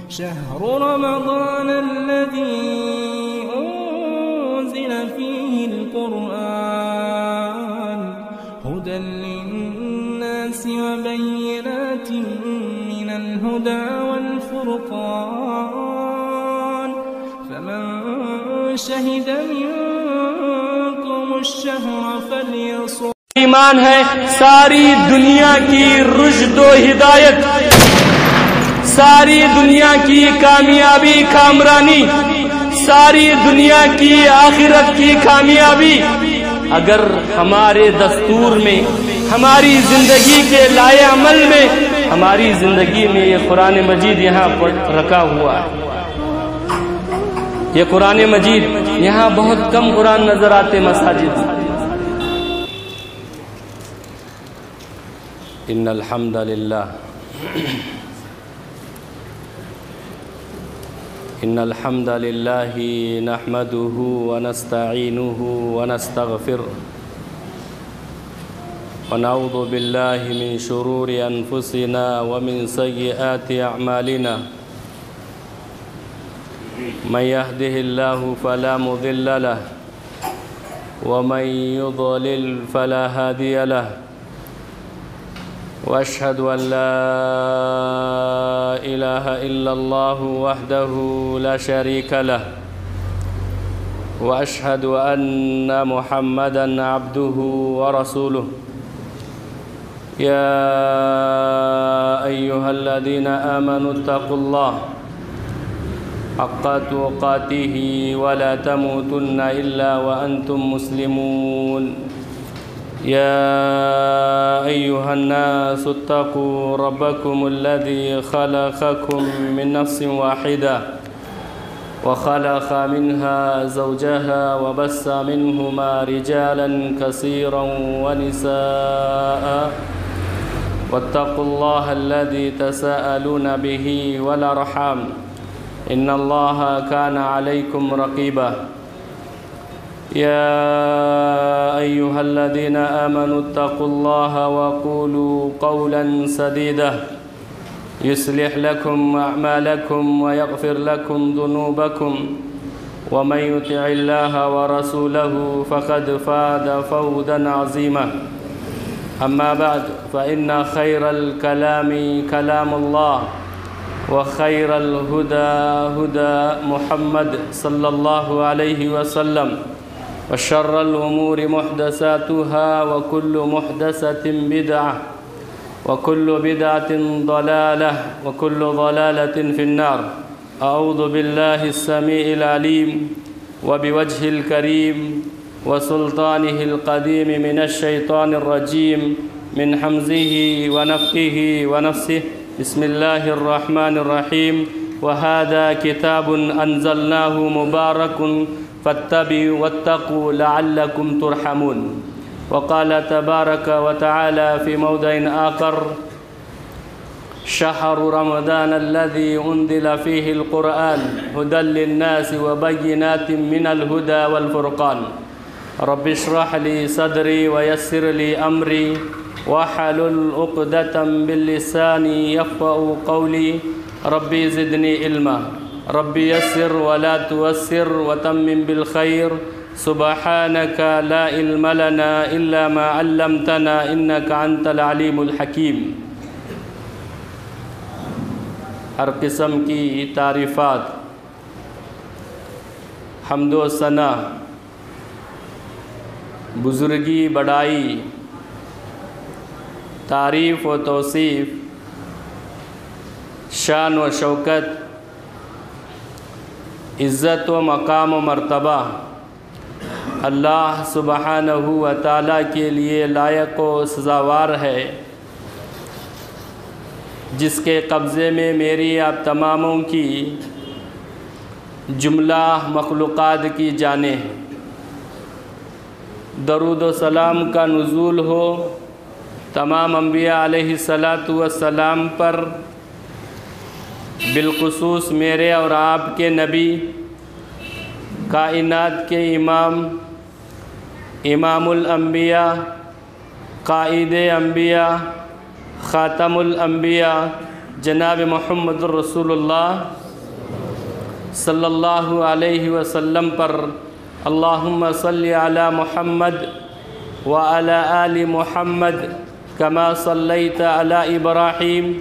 شهر رمضان الذي أنزل فيه القرآن هدى للناس وبينات من الهدى والفرقان فمن شهد منكم الشهر فليصم. ایمان ہے ساری دنیا کی رشد و ہدایت، ساری دنیا کی کامیابی کامرانی، ساری دنیا کی آخرت کی کامیابی اگر ہمارے دستور میں، ہماری زندگی کے لائے عمل میں، ہماری زندگی میں یہ قرآن مجید یہاں پر رکھا ہوا ہے. یہ قرآن مجید یہاں بہت کم قرآن نظر آتے مساجد. ان الحمد للہ ان الحمد للہ نحمده ونستعینه ونستغفره ونعوذ باللہ من شرور انفسنا ومن سیئات اعمالنا من يهده الله فلا مضل له ومن يضلل فلا هادي له وأشهد أن لا إله إلا الله وحده لا شريك له وأشهد أن محمدًا عبده ورسوله. يا أيها الذين آمنوا اتقوا الله حق تقاته ولا تموتن إلا وأنتم مسلمون. يا أيها الناس اتقوا ربكم الذي خلقكم من نفس واحدة وخلق منها زوجها وبث منهما رجالا كثيرا ونساء واتقوا الله الذي تساءلون به والأرحام إن الله كان عليكم رقيبا. يا أيها الذين آمنوا اتقوا الله وقولوا قولا سديدا يصلح لكم أعمالكم ويغفر لكم ذنوبكم ومن يطع الله ورسوله فقد فاز فوزا عظيما. أما بعد فإن خير الكلام كلام الله وخير الهدى هدى محمد صلى الله عليه وسلم وشر الأمور محدثاتها وكل محدثة بدعة وكل بدعة ضلالة وكل ضلالة في النار. أعوذ بالله السميع العليم وبوجهه الكريم وسلطانه القديم من الشيطان الرجيم من حمزه ونفخه ونفسه. بسم الله الرحمن الرحيم. وهذا كتاب أنزلناه مبارك فاتبعوا واتقوا لعلكم ترحمون. وقال تبارك وتعالى في موضع آخر شهر رمضان الذي أنزل فيه القرآن هدى للناس وبينات من الهدى والفرقان. رب اشرح لي صدري ويسر لي أمري واحلل عقدة باللسان يفقهوا قولي. ربي زدني علما ربي يسر ولا توسر وتمم بالخير. سبحانك لا علم لنا إلا ما علمتنا إنك أنت العليم الحكيم. ہر قسم کی تعریفات، حمد و ثنا، بزرگی، بڑائی، تعریف و توصیف، شان و شوکت، عزت و مقام و مرتبہ اللہ سبحانہ و تعالیٰ کے لیے لائق و سزاوار ہے، جس کے قبضے میں میری آپ تماموں کی جملہ مخلوقات کی جانیں. درود و سلام کا نزول ہو تمام انبیاء علیہ السلام پر، بالخصوص میرے اور آپ کے نبی، کائنات کے امام، امام الانبیاء، قائد انبیاء، خاتم الانبیاء، جناب محمد الرسول اللہ صلی اللہ علیہ وسلم پر اللہم صلی علی محمد وعلی آل محمد کما صلیت علی ابراہیم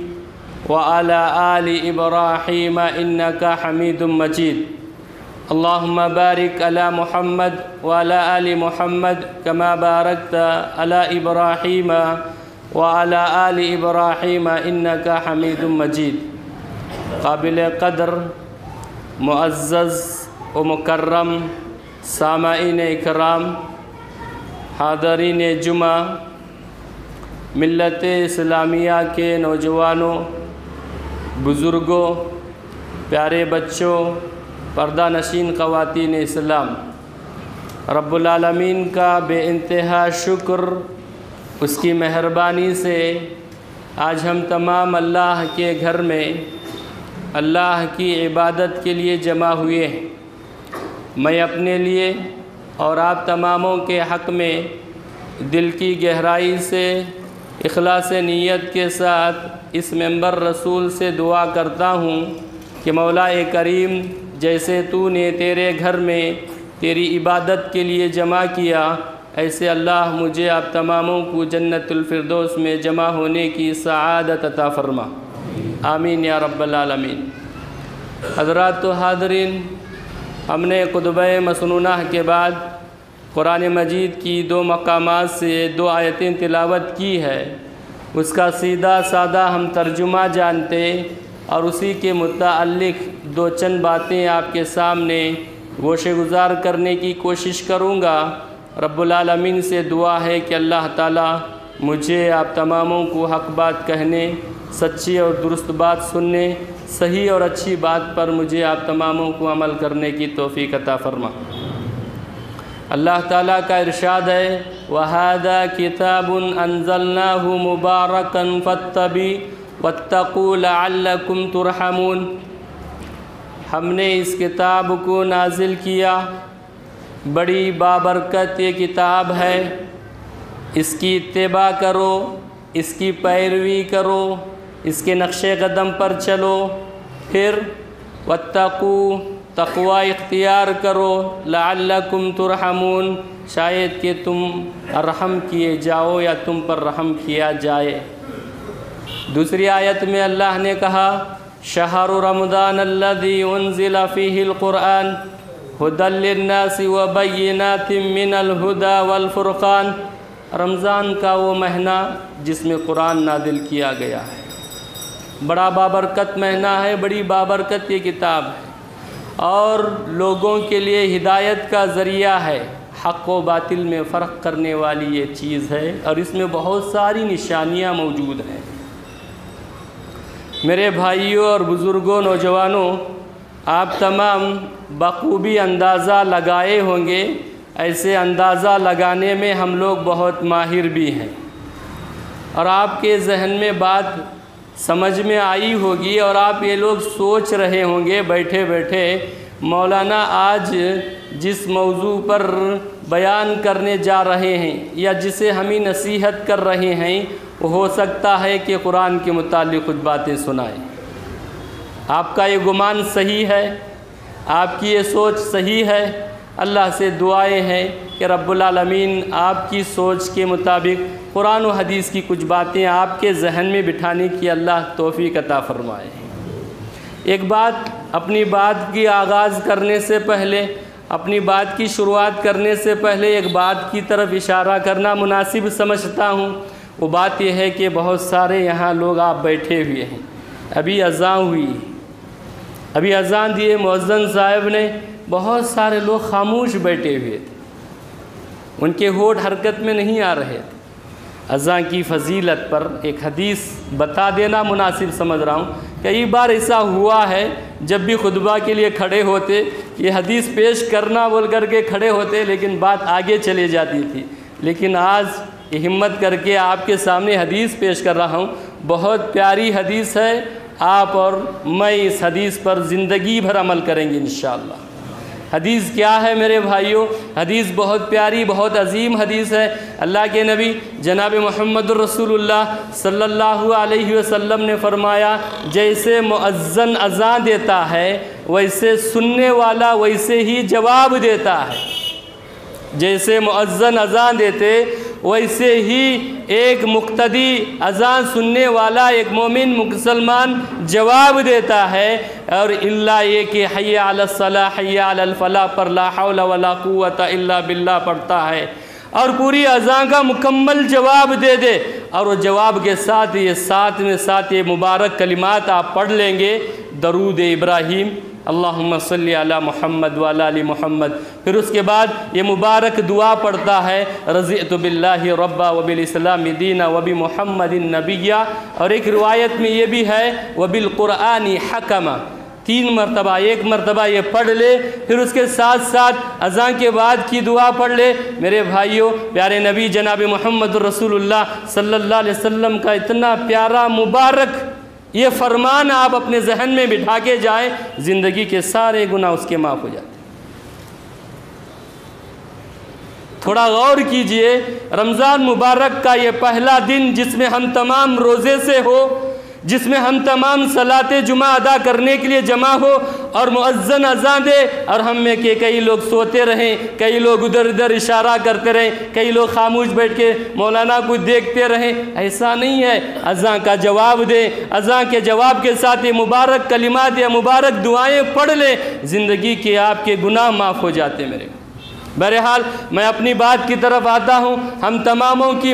وعلی آل ابراہیم انکا حمید مجید اللہم بارک علی محمد وعلی آل محمد کما بارکت علی ابراہیم وعلی آل ابراہیم انکا حمید مجید۔ قابل قدر معزز و مکرم سامعین اکرام، حاضرین جمعہ، ملت اسلامیہ کے نوجوانوں، بزرگوں، پیارے بچوں، پردہ نشین خواتین اسلام، رب العالمین کا بے انتہا شکر، اس کی مہربانی سے آج ہم تمام اللہ کے گھر میں اللہ کی عبادت کے لیے جمع ہوئے ہیں۔ میں اپنے لیے اور آپ تماموں کے حق میں دل کی گہرائی سے اخلاص نیت کے ساتھ اس ممبر رسول سے دعا کرتا ہوں کہ مولا کریم جیسے تو نے تیرے گھر میں تیری عبادت کے لیے جمع کیا، ایسے اللہ مجھے آپ تماموں کو جنت الفردوس میں جمع ہونے کی سعادت عطا فرما، آمین یا رب العالمین۔ حضرات و حاضرین، ہم نے خطبہ مسنونہ کے بعد قرآن مجید کی 2 مقامات سے 2 آیتیں تلاوت کی ہے، اس کا سیدھا سادہ ہم ترجمہ جانتے اور اسی کے متعلق 2 چند باتیں آپ کے سامنے گوشہ گزار کرنے کی کوشش کروں گا۔ رب العالمین سے دعا ہے کہ اللہ تعالیٰ مجھے آپ تماموں کو حق بات کہنے، سچی اور درست بات سننے، صحیح اور اچھی بات پر مجھے آپ تماموں کو عمل کرنے کی توفیق عطا فرما۔ اللہ تعالیٰ کا ارشاد ہے وَهَذَا كِتَابٌ أَنزَلْنَاهُ مُبَارَكًا فَاتَّبِعُوهُ وَاتَّقُوا لَعَلَّكُمْ تُرْحَمُونَ۔ ہم نے اس کتاب کو نازل کیا، بڑی بابرکت یہ کتاب ہے، اس کی اتباع کرو، اس کی پیروی کرو، اس کے نقش قدم پر چلو، پھر واتقوا تقوی اختیار کرو، لعلکم ترحمون شاید کہ تم رحم کیے جاؤ یا تم پر رحم کیا جائے۔ دوسری آیت میں اللہ نے کہا شہر رمضان الذی انزل فیہ القرآن ھدی للناس وبینات من الھدی والفرقان، رمضان کا وہ مہینہ جس میں قرآن نازل کیا گیا ہے، بڑا بابرکت مہینہ ہے، بڑی بابرکت یہ کتاب ہے اور لوگوں کے لیے ہدایت کا ذریعہ ہے، حق و باطل میں فرق کرنے والی یہ چیز ہے اور اس میں بہت ساری نشانیاں موجود ہیں۔ میرے بھائیوں اور بزرگوں، نوجوانوں، آپ تمام بخوبی اندازہ لگائے ہوں گے، ایسے اندازہ لگانے میں ہم لوگ بہت ماہر بھی ہیں اور آپ کے ذہن میں بات سمجھ میں آئی ہوگی اور آپ یہ لوگ سوچ رہے ہوں گے بیٹھے بیٹھے مولانا آج جس موضوع پر بیان کرنے جا رہے ہیں یا جسے ہمیں نصیحت کر رہے ہیں وہ ہو سکتا ہے کہ قرآن کے متعلق کچھ باتیں سنائیں۔ آپ کا یہ گمان صحیح ہے، آپ کی یہ سوچ صحیح ہے، اللہ سے دعائیں ہیں کہ رب العالمین آپ کی سوچ کے مطابق قرآن و حدیث کی کچھ باتیں آپ کے ذہن میں بٹھانے کی اللہ توفیق عطا فرمائے۔ ایک بات اپنی بات کی آغاز کرنے سے پہلے، اپنی بات کی شروعات کرنے سے پہلے ایک بات کی طرف اشارہ کرنا مناسب سمجھتا ہوں، وہ بات یہ ہے کہ بہت سارے یہاں لوگ آپ بیٹھے ہوئے ہیں، ابھی اذان ہوئی، ابھی اذان دیے مؤذن صاحب نے، بہت سارے لوگ خاموش بیٹھے ہوئے تھے، ان کے ہونٹ حرکت میں نہیں آ رہے تھے۔ اذان کی فضیلت پر ایک حدیث بتا دینا مناسب سمجھ رہا ہوں۔ کئی بار ایسا ہوا ہے جب بھی خطبہ کے لیے کھڑے ہوتے، یہ حدیث پیش کرنا بول کر کے کھڑے ہوتے لیکن بات آگے چلے جاتی تھی، لیکن آج یہ ہمت کر کے آپ کے سامنے حدیث پیش کر رہا ہوں، بہت پیاری حدیث ہے، آپ اور میں اس حدیث پر زندگی بھر عمل کریں گے انشاءاللہ۔ حدیث کیا ہے میرے بھائیوں؟ حدیث بہت پیاری، بہت عظیم حدیث ہے۔ اللہ کے نبی جناب محمد الرسول اللہ صلی اللہ علیہ وسلم نے فرمایا، جیسے مؤذن اذان دیتا ہے ویسے سننے والا ویسے ہی جواب دیتا ہے۔ جیسے مؤذن اذان دیتے ویسے ہی ایک مقتدی اذان سننے والا ایک مومن مسلمان جواب دیتا ہے، اور اللہ یہ کہ حی علی الصلاح حی علی الفلاح پر لا حول ولا قوت الا باللہ پڑھتا ہے، اور پوری اذان کا مکمل جواب دے دے، اور وہ جواب کے ساتھ یہ مبارک کلمات آپ پڑھ لیں گے، درود ابراہیم اللہم صلی علی محمد وعلی آل محمد۔ پھر اس کے بعد یہ مبارک دعا پڑھتا ہے، رضیت باللہ ربا وبالاسلام دینا وبمحمد نبیا، اور ایک روایت میں یہ بھی ہے وبالقرآن حکما۔ 3 مرتبہ، 1 مرتبہ یہ پڑھ لے، پھر اس کے ساتھ ساتھ اذان کے بعد کی دعا پڑھ لے۔ میرے بھائیوں، پیارے نبی جناب محمد رسول اللہ صلی اللہ علیہ وسلم کا اتنا پیارا مبارک یہ فرمان آپ اپنے ذہن میں بٹھا کے جائیں، زندگی کے سارے گناہ اس کے معاف ہو جاتے ہیں۔ تھوڑا غور کیجئے، رمضان مبارک کا یہ پہلا دن جس میں ہم تمام روزے سے ہو، جس میں ہم تمام صلاۃ جمعہ ادا کرنے کے لیے جمع ہو، اور مؤذن اذان دے اور ہم میں کہ کئی لوگ سوتے رہیں، کئی لوگ ادھر ادھر اشارہ کرتے رہیں، کئی لوگ خاموش بیٹھ کے مولانا کو دیکھتے رہیں، ایسا نہیں ہے۔ اذان کا جواب دیں، اذان کے جواب کے ساتھ یہ مبارک کلمات یا مبارک دعائیں پڑھ لیں، زندگی کے آپ کے گناہ معاف ہو جاتے ہیں۔ میرے بہرحال میں اپنی بات کی طرف آتا ہوں۔ ہم تماموں کی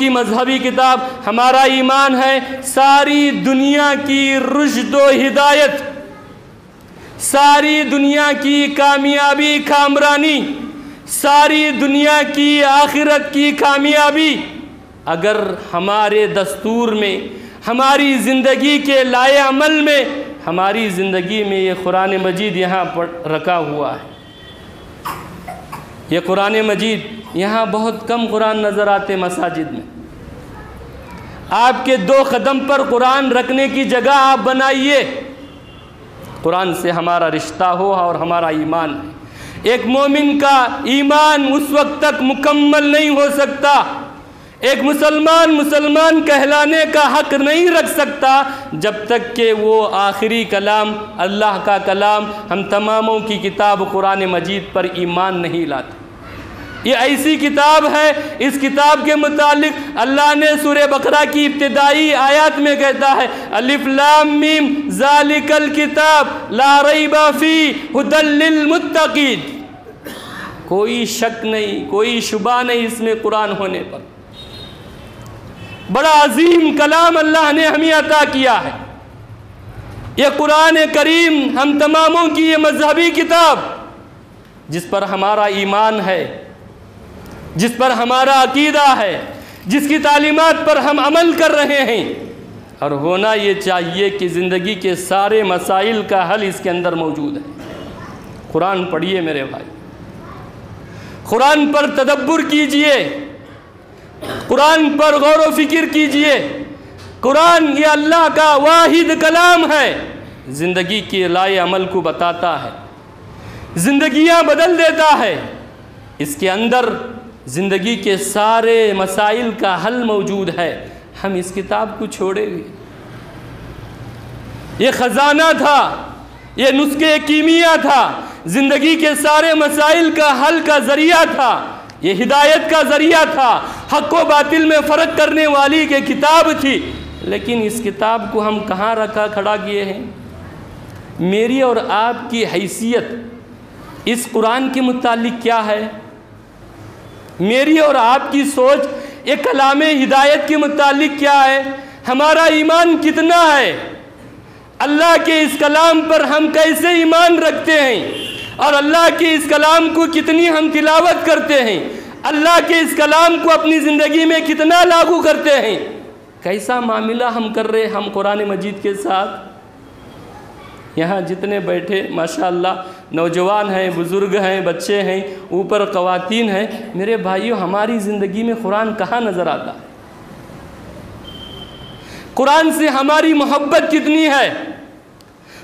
مذہبی کتاب ہمارا ایمان ہے، ساری دنیا کی رشد و ہدایت، ساری دنیا کی کامیابی کامرانی، ساری دنیا کی آخرت کی کامیابی اگر ہمارے دستور میں، ہماری زندگی کے لائے عمل میں، ہماری زندگی میں یہ قرآن مجید یہاں پر رکھا ہوا ہے۔ یہ قرآن مجید یہاں بہت کم قرآن نظر آتے مساجد میں۔ آپ کے 2 قدم پر قرآن رکھنے کی جگہ آپ بنائیے، قرآن سے ہمارا رشتہ ہو اور ہمارا ایمان ہے۔ ایک مومن کا ایمان اس وقت تک مکمل نہیں ہو سکتا، ایک مسلمان کہلانے کا حق نہیں رکھ سکتا جب تک کہ وہ آخری کلام اللہ کا کلام ہم تماموں کی کتاب قرآن مجید پر ایمان نہیں لاتا۔ یہ ایسی کتاب ہے، اس کتاب کے متعلق اللہ نے سورہ بقرہ کی ابتدائی آیات میں کہتا ہے، الف لام میم ذالک الکتاب لا ریب فیہ ھدی للمتقین۔ کوئی شک نہیں، کوئی شبہ نہیں اس میں قرآن ہونے پر۔ بڑا عظیم کلام اللہ نے ہمیں عطا کیا ہے۔ یہ قرآن کریم ہم تماموں کی یہ مذہبی کتاب جس پر ہمارا ایمان ہے، جس پر ہمارا عقیدہ ہے، جس کی تعلیمات پر ہم عمل کر رہے ہیں، اور ہونا یہ چاہیے کہ زندگی کے سارے مسائل کا حل اس کے اندر موجود ہے۔ قرآن پڑھیے میرے بھائی، قرآن پر تدبر کیجئے، قرآن پر غور و فکر کیجئے۔ قرآن یہ اللہ کا واحد کلام ہے، زندگی کے لائے عمل کو بتاتا ہے، زندگیاں بدل دیتا ہے۔ اس کے اندر زندگی کے سارے مسائل کا حل موجود ہے، ہم اس کتاب کو چھوڑے ہوئے۔ یہ خزانہ تھا، یہ نسخے کیمیا تھا، زندگی کے سارے مسائل کا حل کا ذریعہ تھا، یہ ہدایت کا ذریعہ تھا، حق و باطل میں فرق کرنے والی کی کتاب تھی، لیکن اس کتاب کو ہم کہاں رکھا کھڑا کیے ہیں؟ میری اور آپ کی حیثیت اس قرآن کے متعلق کیا ہے؟ میری اور آپ کی سوچ ایک کلام ہدایت کے متعلق کیا ہے؟ ہمارا ایمان کتنا ہے؟ اللہ کے اس کلام پر ہم کیسے ایمان رکھتے ہیں؟ اور اللہ کے اس کلام کو کتنی ہم تلاوت کرتے ہیں؟ اللہ کے اس کلام کو اپنی زندگی میں کتنا لاگو کرتے ہیں؟ کیسا معاملہ ہم کر رہے ہم قرآن مجید کے ساتھ؟ یہاں جتنے بیٹھے ماشاءاللہ نوجوان ہیں، بزرگ ہیں، بچے ہیں، اوپر خواتین ہیں، میرے بھائیوں ہماری زندگی میں قرآن کہاں نظر آتا ہے؟ قرآن سے ہماری محبت کتنی ہے؟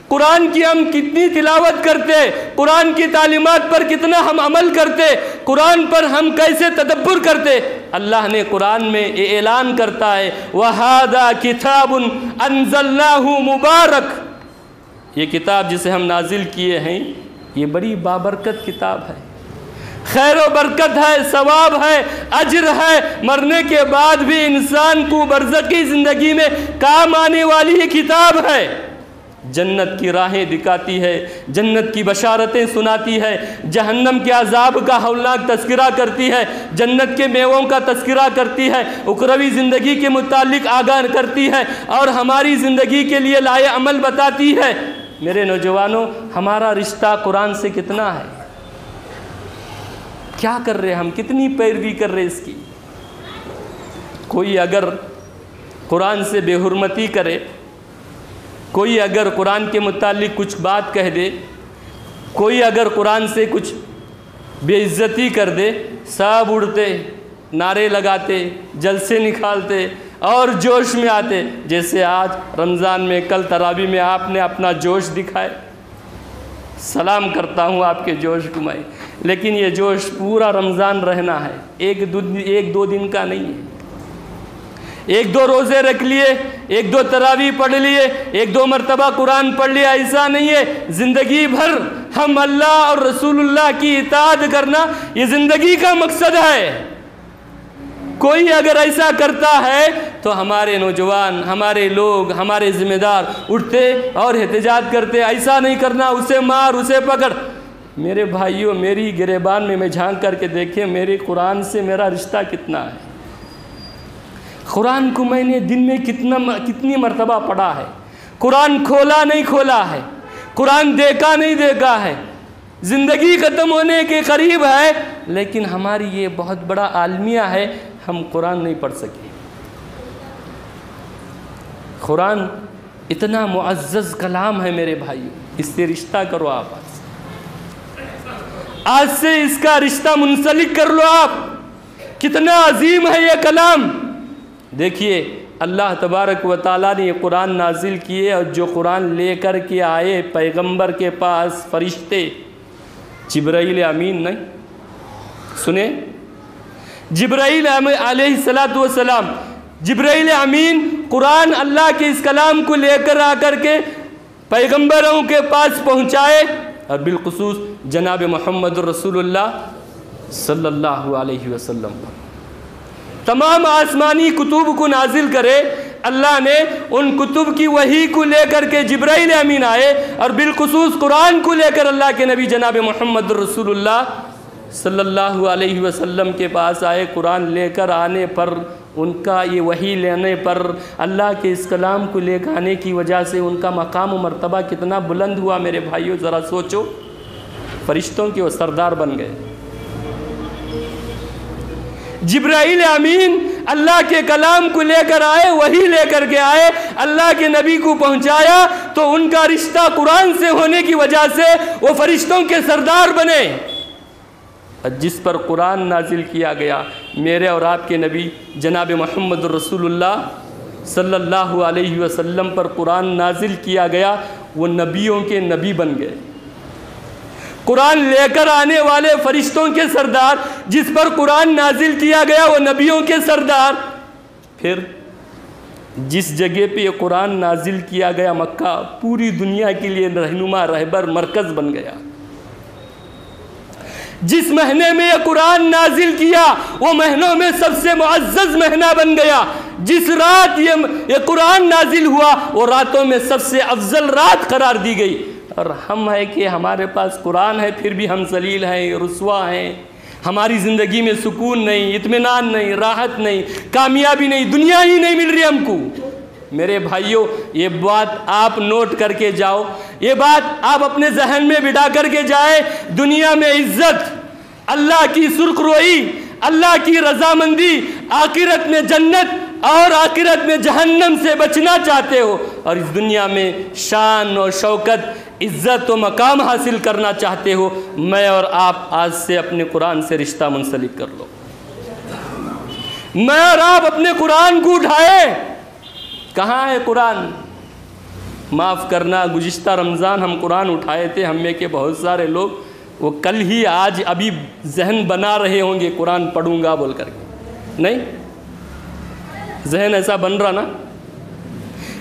قرآن کی ہم کتنی تلاوت کرتے، قرآن کی تعلیمات پر کتنا ہم عمل کرتے، قرآن پر ہم کیسے تدبر کرتے۔ اللہ نے قرآن میں یہ اعلان کرتا ہے وَهَذَا كِتَابٌ أَنزَلْنَاهُ مُبَارَكٌ، یہ کتاب جسے ہم نازل کیے ہیں یہ بڑی بابرکت کتاب ہے، خیر و برکت ہے، ثواب ہے، اجر ہے، مرنے کے بعد بھی انسان کو برزخی زندگی میں کام آنے والی یہ کتاب ہے، جنت کی راہیں دکھاتی ہے، جنت کی بشارتیں سناتی ہے، جہنم کے عذاب کا ہولناک تذکرہ کرتی ہے، جنت کے میووں کا تذکرہ کرتی ہے، اخروی زندگی کے متعلق آگاہ کرتی ہے اور ہماری زندگی کے لیے لائے عمل بتاتی ہے۔ میرے نوجوانوں، ہمارا رشتہ قرآن سے کتنا ہے؟ کیا کر رہے ہم؟ کتنی پیروی کر رہے اس کی؟ کوئی اگر قرآن سے بے حرمتی کرے، کوئی اگر قرآن کے متعلق کچھ بات کہہ دے، کوئی اگر قرآن سے کچھ بے عزتی کر دے، سب اڑتے، نعرے لگاتے، جلسے نکالتے اور جوش میں آتے، جیسے آج رمضان میں، کل تراویح میں آپ نے اپنا جوش دکھائے۔ سلام کرتا ہوں آپ کے جوش کو میں، لیکن یہ جوش پورا رمضان رہنا ہے، ایک دو دن کا نہیں ہے۔ ایک دو روزے رکھ لیے، ایک دو تراویح پڑھ لیے، ایک دو مرتبہ قرآن پڑھ لیا، ایسا نہیں ہے۔ زندگی بھر ہم اللہ اور رسول اللہ کی اطاعت کرنا یہ زندگی کا مقصد ہے۔ کوئی اگر ایسا کرتا ہے تو ہمارے نوجوان، ہمارے لوگ، ہمارے ذمہ دار اٹھتے اور احتجاج کرتے، ایسا نہیں کرنا، اسے مار، اسے پکڑ۔ میرے بھائیوں، میری گریبان میں جھانک کر کے دیکھیں میرے قرآن سے میرا رشتہ کتنا ہے۔ قرآن کو میں نے دن میں کتنی مرتبہ پڑھا ہے، قرآن کھولا نہیں کھولا ہے، قرآن دیکھا نہیں دیکھا ہے۔ زندگی ختم ہونے کے قریب ہے لیکن ہماری یہ بہت بڑا عالمیہ ہے، ہم قرآن نہیں پڑھ سکے۔ قرآن اتنا معزز کلام ہے میرے بھائیوں، اس سے رشتہ کرو آپ، آج سے اس کا رشتہ منسلک کر لو آپ۔ کتنا عظیم ہے یہ کلام۔ دیکھیے اللہ تبارک و تعالیٰ نے یہ قرآن نازل کیے، اور جو قرآن لے کر کے آئے پیغمبر کے پاس فرشتے، جبرائیل امین نہیں، سنیں، جبرائیل علیہ السلام، جبرائیل امین قرآن اللہ کے اس کلام کو لے کر آ کر کے پیغمبروں کے پاس پہنچائے، اور بالخصوص جناب محمد رسول اللہ صلی اللہ علیہ وسلم تمام آسمانی کتب کو نازل کرے۔ اللہ نے ان کتب کی وحی کو لے کر کے جبرائیل امین آئے، اور بالخصوص قرآن کو لے کر اللہ کے نبی جناب محمد رسول اللہ صلی اللہ علیہ وسلم کے پاس آئے۔ قرآن لے کر آنے پر، ان کا یہ وحی لینے پر، اللہ کے اس کلام کو لے کر آنے کی وجہ سے ان کا مقام و مرتبہ کتنا بلند ہوا میرے بھائیوں، ذرا سوچو۔ فرشتوں کے وہ سردار بن گئے۔ جبرائیل امین اللہ کے کلام کو لے کر آئے، وحی لے کر کے آئے، اللہ کے نبی کو پہنچایا، تو ان کا رشتہ قرآن سے ہونے کی وجہ سے وہ فرشتوں کے سردار بنے۔ جس پر قرآن نازل کیا گیا، میرے اور آپ کے نبی جناب محمد رسول اللہ صلی اللہ علیہ وسلم پر قرآن نازل کیا گیا، وہ نبیوں کے نبی بن گئے۔ قرآن لے کر آنے والے فرشتوں کے سردار، جس پر قرآن نازل کیا گیا وہ نبیوں کے سردار۔ پھر جس جگہ پہ یہ قرآن نازل کیا گیا، مکہ، پوری دنیا کے لیے رہنما، رہبر، مرکز بن گیا۔ جس مہینے میں یہ قرآن نازل کیا وہ مہینوں میں سب سے معزز مہینہ بن گیا۔ جس رات یہ قرآن نازل ہوا وہ راتوں میں سب سے افضل رات قرار دی گئی۔ اور ہم ہے کہ ہمارے پاس قرآن ہے پھر بھی ہم ذلیل ہیں، رسوا ہیں، ہماری زندگی میں سکون نہیں، اطمینان نہیں، راحت نہیں، کامیابی نہیں، دنیا ہی نہیں مل رہی ہم کو۔ میرے بھائیوں، یہ بات آپ نوٹ کر کے جاؤ، یہ بات آپ اپنے ذہن میں بٹھا کر کے جائے۔ دنیا میں عزت، اللہ کی سرخ روئی، اللہ کی رضامندی، آخرت میں جنت اور آخرت میں جہنم سے بچنا چاہتے ہو، اور اس دنیا میں شان و شوکت، عزت و مقام حاصل کرنا چاہتے ہو، میں اور آپ آج سے اپنے قرآن سے رشتہ منسلک کر لو۔ میں اور آپ اپنے قرآن کو اٹھائے۔ کہاں ہے قرآن؟ معاف کرنا، گزشتہ رمضان ہم قرآن اٹھائے تھے، ہم میں کے بہت سارے لوگ وہ کل ہی آج ابھی ذہن بنا رہے ہوں گے قرآن پڑھوں گا بول کر کے، نہیں ذہن ایسا بن رہا نا؟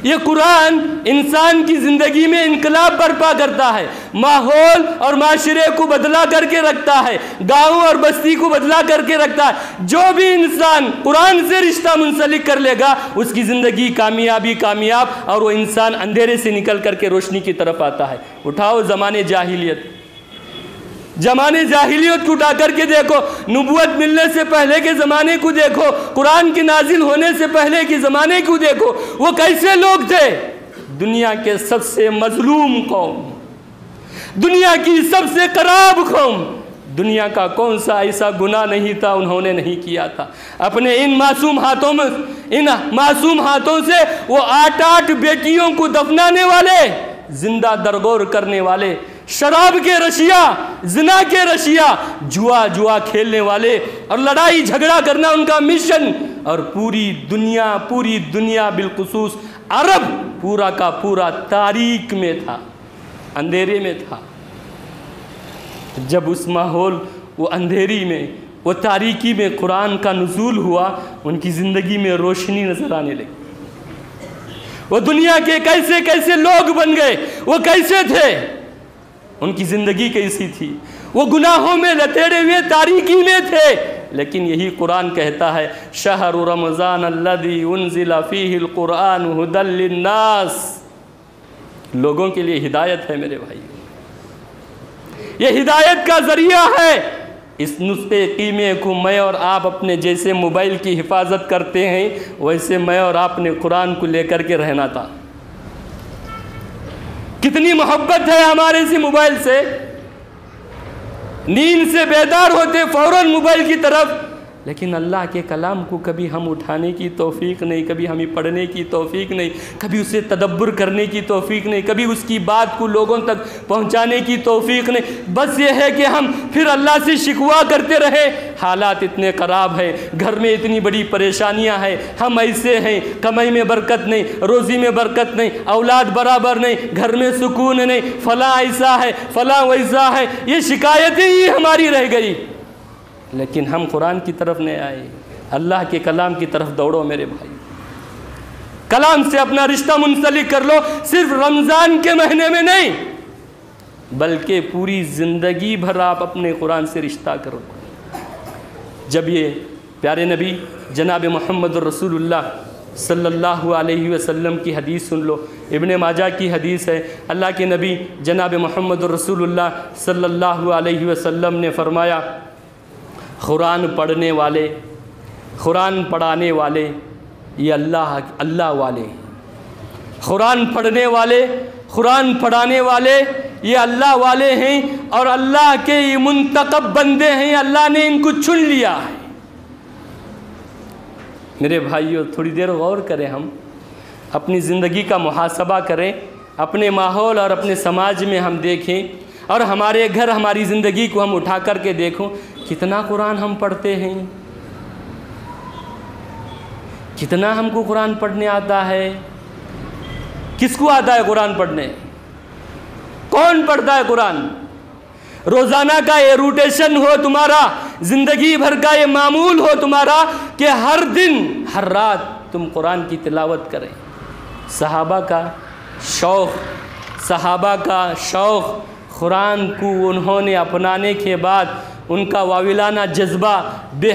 یہ قرآن انسان کی زندگی میں انقلاب برپا کرتا ہے، ماحول اور معاشرے کو بدلا کر کے رکھتا ہے، گاؤں اور بستی کو بدلا کر کے رکھتا ہے۔ جو بھی انسان قرآن سے رشتہ منسلک کر لے گا اس کی زندگی کامیاب، اور وہ انسان اندھیرے سے نکل کر کے روشنی کی طرف آتا ہے۔ اٹھاؤ زمانے جاہلیت کو اٹھا کر کے دیکھو، نبوت ملنے سے پہلے کے زمانے کو دیکھو، قرآن کے نازل ہونے سے پہلے کے زمانے کو دیکھو، وہ کیسے لوگ تھے؟ دنیا کے سب سے مظلوم قوم، دنیا کی سب سے خراب قوم، دنیا کا کون سا ایسا گناہ نہیں تھا انہوں نے نہیں کیا تھا۔ اپنے ان معصوم ہاتھوں سے وہ 8 بیٹیوں کو دفنانے والے، زندہ درگور کرنے والے، شراب کے رشیا، زنا کے رشیا، جوا کھیلنے والے اور لڑائی جھگڑا کرنا ان کا مشن، اور پوری دنیا بالخصوص عرب پورا کا پورا تاریک میں تھا، اندھیرے میں تھا۔ جب اس ماحول، وہ اندھیری میں، وہ تاریکی میں قرآن کا نزول ہوا، ان کی زندگی میں روشنی نظر آنے لگی۔ وہ دنیا کے کیسے کیسے لوگ بن گئے، وہ کیسے تھے، ان کی زندگی کیسی تھی، وہ گناہوں میں لتیڑے ہوئے تاریکی میں تھے، لیکن یہی قرآن کہتا ہے شہر رمضان الذی انزل فیہ القرآن ھدی للناس، لوگوں کے لیے ہدایت ہے میرے بھائی، یہ ہدایت کا ذریعہ ہے۔ اس نسخے قیمے کو میں اور آپ اپنے جیسے موبائل کی حفاظت کرتے ہیں، ویسے میں اور آپ نے قرآن کو لے کر کے رہنا تھا۔ کتنی محبت ہے ہمارے اسی موبائل سے، نیند سے بیدار ہوتے فوراً موبائل کی طرف، لیکن اللہ کے کلام کو کبھی ہم اٹھانے کی توفیق نہیں، کبھی ہمیں پڑھنے کی توفیق نہیں، کبھی اسے تدبر کرنے کی توفیق نہیں، کبھی اس کی بات کو لوگوں تک پہنچانے کی توفیق نہیں۔ بس یہ ہے کہ ہم پھر اللہ سے شکوہ کرتے رہے، حالات اتنے خراب ہیں، گھر میں اتنی بڑی پریشانیاں ہیں، ہم ایسے ہیں، کمائی میں برکت نہیں، روزی میں برکت نہیں، اولاد برابر نہیں، گھر میں سکون نہیں، فلاں ایسا ہے، فلاں ویسا ہے، یہ شکایتیں ہی ہماری رہ گئی، لیکن ہم قرآن کی طرف نہیں آئے۔ اللہ کے کلام کی طرف دوڑو میرے بھائی، کلام سے اپنا رشتہ منسلک کر لو، صرف رمضان کے مہینے میں نہیں بلکہ پوری زندگی بھر آپ اپنے قرآن سے رشتہ کرو۔ جب یہ پیارے نبی جناب محمد رسول اللہ صلی اللہ علیہ وسلم کی حدیث سن لو، ابن ماجہ کی حدیث ہے، اللہ کے نبی جناب محمد رسول اللہ صلی اللہ علیہ وسلم نے فرمایا قرآن پڑھنے والے، قرآن پڑھانے والے یہ اللہ والے، قرآن پڑھنے والے، قرآن پڑھانے والے یہ اللہ والے ہیں، اور اللہ کے یہ منتخب بندے ہیں، اللہ نے ان کو چن لیا ہے۔ میرے بھائیوں تھوڑی دیر غور کریں، ہم اپنی زندگی کا محاسبہ کریں، اپنے ماحول اور اپنے سماج میں ہم دیکھیں، اور ہمارے گھر، ہماری زندگی کو ہم اٹھا کر کے دیکھوں، کتنا قرآن ہم پڑھتے ہیں، کتنا ہم کو قرآن پڑھنے آتا ہے؟ کس کو آتا ہے قرآن پڑھنے؟ کون پڑھتا ہے قرآن؟ روزانہ کا یہ روٹیشن ہو تمہارا، زندگی بھر کا یہ معمول ہو تمہارا کہ ہر دن ہر رات تم قرآن کی تلاوت کریں۔ صحابہ کا شوق قرآن کو انہوں نے اپنانے کے بعد ان کا واولانہ جذبہ، بے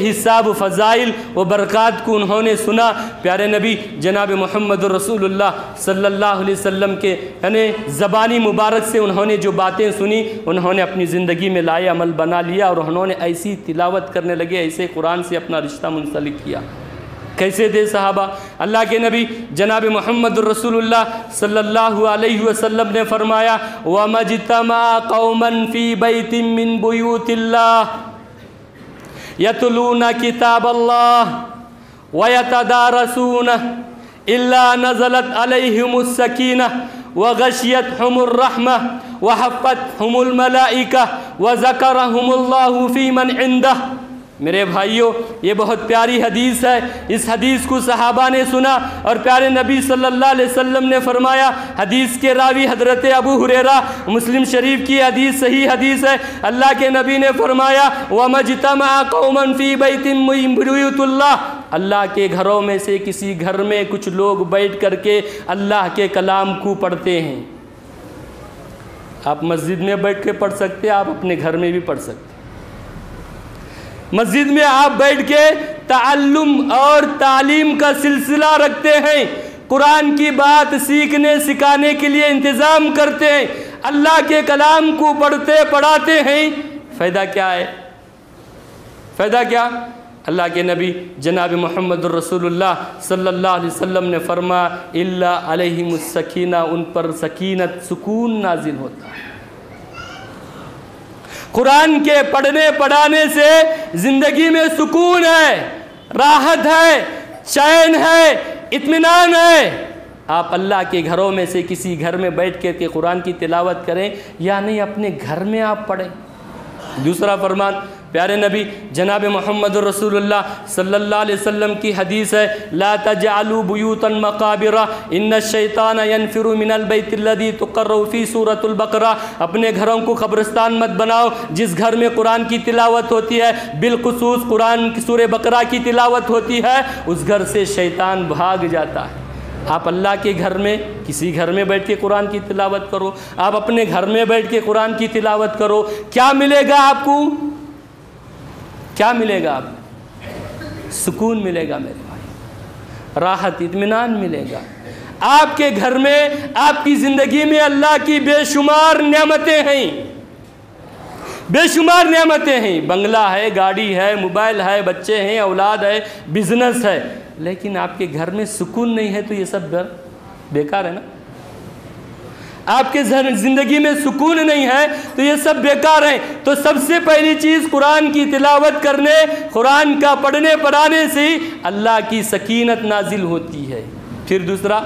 حساب فضائل و برکات کو انہوں نے سنا، پیارے نبی جناب محمد رسول اللہ صلی اللہ علیہ وسلم کے یعنی زبانی مبارک سے انہوں نے جو باتیں سنی انہوں نے اپنی زندگی میں لائے، عمل بنا لیا، اور انہوں نے ایسی تلاوت کرنے لگے، ایسے قرآن سے اپنا رشتہ منسلک کیا۔ کیسے تھے صحابہ؟ اللہ کے نبی جناب محمد رسول اللہ صلی اللہ علیہ وسلم نے فرمایا وَمَجْتَمَعَ قَوْمًا فِي بَيْتٍ مِّن بُيُوتِ اللَّهِ يَتْلُونَ كِتَابَ اللَّهِ وَيَتَدَارَسُونَهُ إِلَّا نَزَلَتْ عَلَيْهِمُ السَّكِينَةُ وَغَشِيَتْهُمُ الرَّحْمَةُ وَحَفَّتْهُمُ الْمَلَائِكَةُ وَذَكَرَهُمُ اللَّهُ فِي مَنْ عِندَهُ۔ میرے بھائیوں، یہ بہت پیاری حدیث ہے۔ اس حدیث کو صحابہ نے سنا اور پیارے نبی صلی اللہ علیہ وسلم نے فرمایا، حدیث کے راوی حضرت ابو ہریرہ، مسلم شریف کی حدیث، صحیح حدیث ہے، اللہ کے نبی نے فرمایا وَمَا اجْتَمَعَ قَوْمًا فِي بَيْتٍ مِّن بُيُوتِ اللَّهِ، اللہ کے گھروں میں سے کسی گھر میں کچھ لوگ بیٹھ کر کے اللہ کے کلام کو پڑھتے ہیں۔ آپ مسجد میں بیٹھ کے پڑھ سکتے ہیں، آپ اپنے گھر میں بھی پڑھ سکتے ہیں۔ مسجد میں آپ بیٹھ کے تعلم اور تعلیم کا سلسلہ رکھتے ہیں، قرآن کی بات سیکھنے سکھانے کے لیے انتظام کرتے ہیں، اللہ کے کلام کو پڑھتے پڑھاتے ہیں، فائدہ کیا ہے؟ فائدہ کیا؟ اللہ کے نبی جناب محمد رسول اللہ صلی اللہ علیہ وسلم نے فرمایا اِلَّا عَلَيْهِمُ السَّكِينَةُ، ان پر سکینت، سکون نازل ہوتا ہے۔ قرآن کے پڑھنے پڑھانے سے زندگی میں سکون ہے، راحت ہے، چین ہے، اطمینان ہے۔ آپ اللہ کے گھروں میں سے کسی گھر میں بیٹھ کر کے قرآن کی تلاوت کریں یا نہیں، اپنے گھر میں آپ پڑھیں۔ دوسرا فرمان پیارے نبی جناب محمد رسول اللہ صلی اللہ علیہ وسلم کی حدیث ہے، لا تجعلوا بیوتا مقابر ان الشیطان ینفر من البیت الذی تقرأ فی سورۃ البقرہ، اپنے گھروں کو قبرستان مت بناؤ جس گھر میں قرآن کی تلاوت ہوتی ہے، بالخصوص قرآن کی سورہ بقرہ کی تلاوت ہوتی ہے، اس گھر سے شیطان بھاگ جاتا ہے۔ آپ اللہ کے گھر میں کسی گھر میں بیٹھ کے قرآن کی تلاوت کرو، آپ اپنے گھر میں بیٹھ کے قرآن کی تلاوت کرو، کیا ملے گا آپ کو؟ کیا ملے گا آپ کو؟ سکون ملے گا میرے بھائی، راحت، اطمینان ملے گا۔ آپ کے گھر میں، آپ کی زندگی میں اللہ کی بے شمار نعمتیں ہیں، بے شمار نعمتیں ہیں، بنگلہ ہے، گاڑی ہے، موبائل ہے، بچے ہیں، اولاد ہے، بزنس ہے، لیکن آپ کے گھر میں سکون نہیں ہے تو یہ سب بیکار ہے نا۔ آپ کے زندگی میں سکون نہیں ہے تو یہ سب بیکار ہیں۔ تو سب سے پہلی چیز قرآن کی تلاوت کرنے، قرآن کا پڑھنے پڑھانے سے اللہ کی سکینت نازل ہوتی ہے۔ پھر دوسرا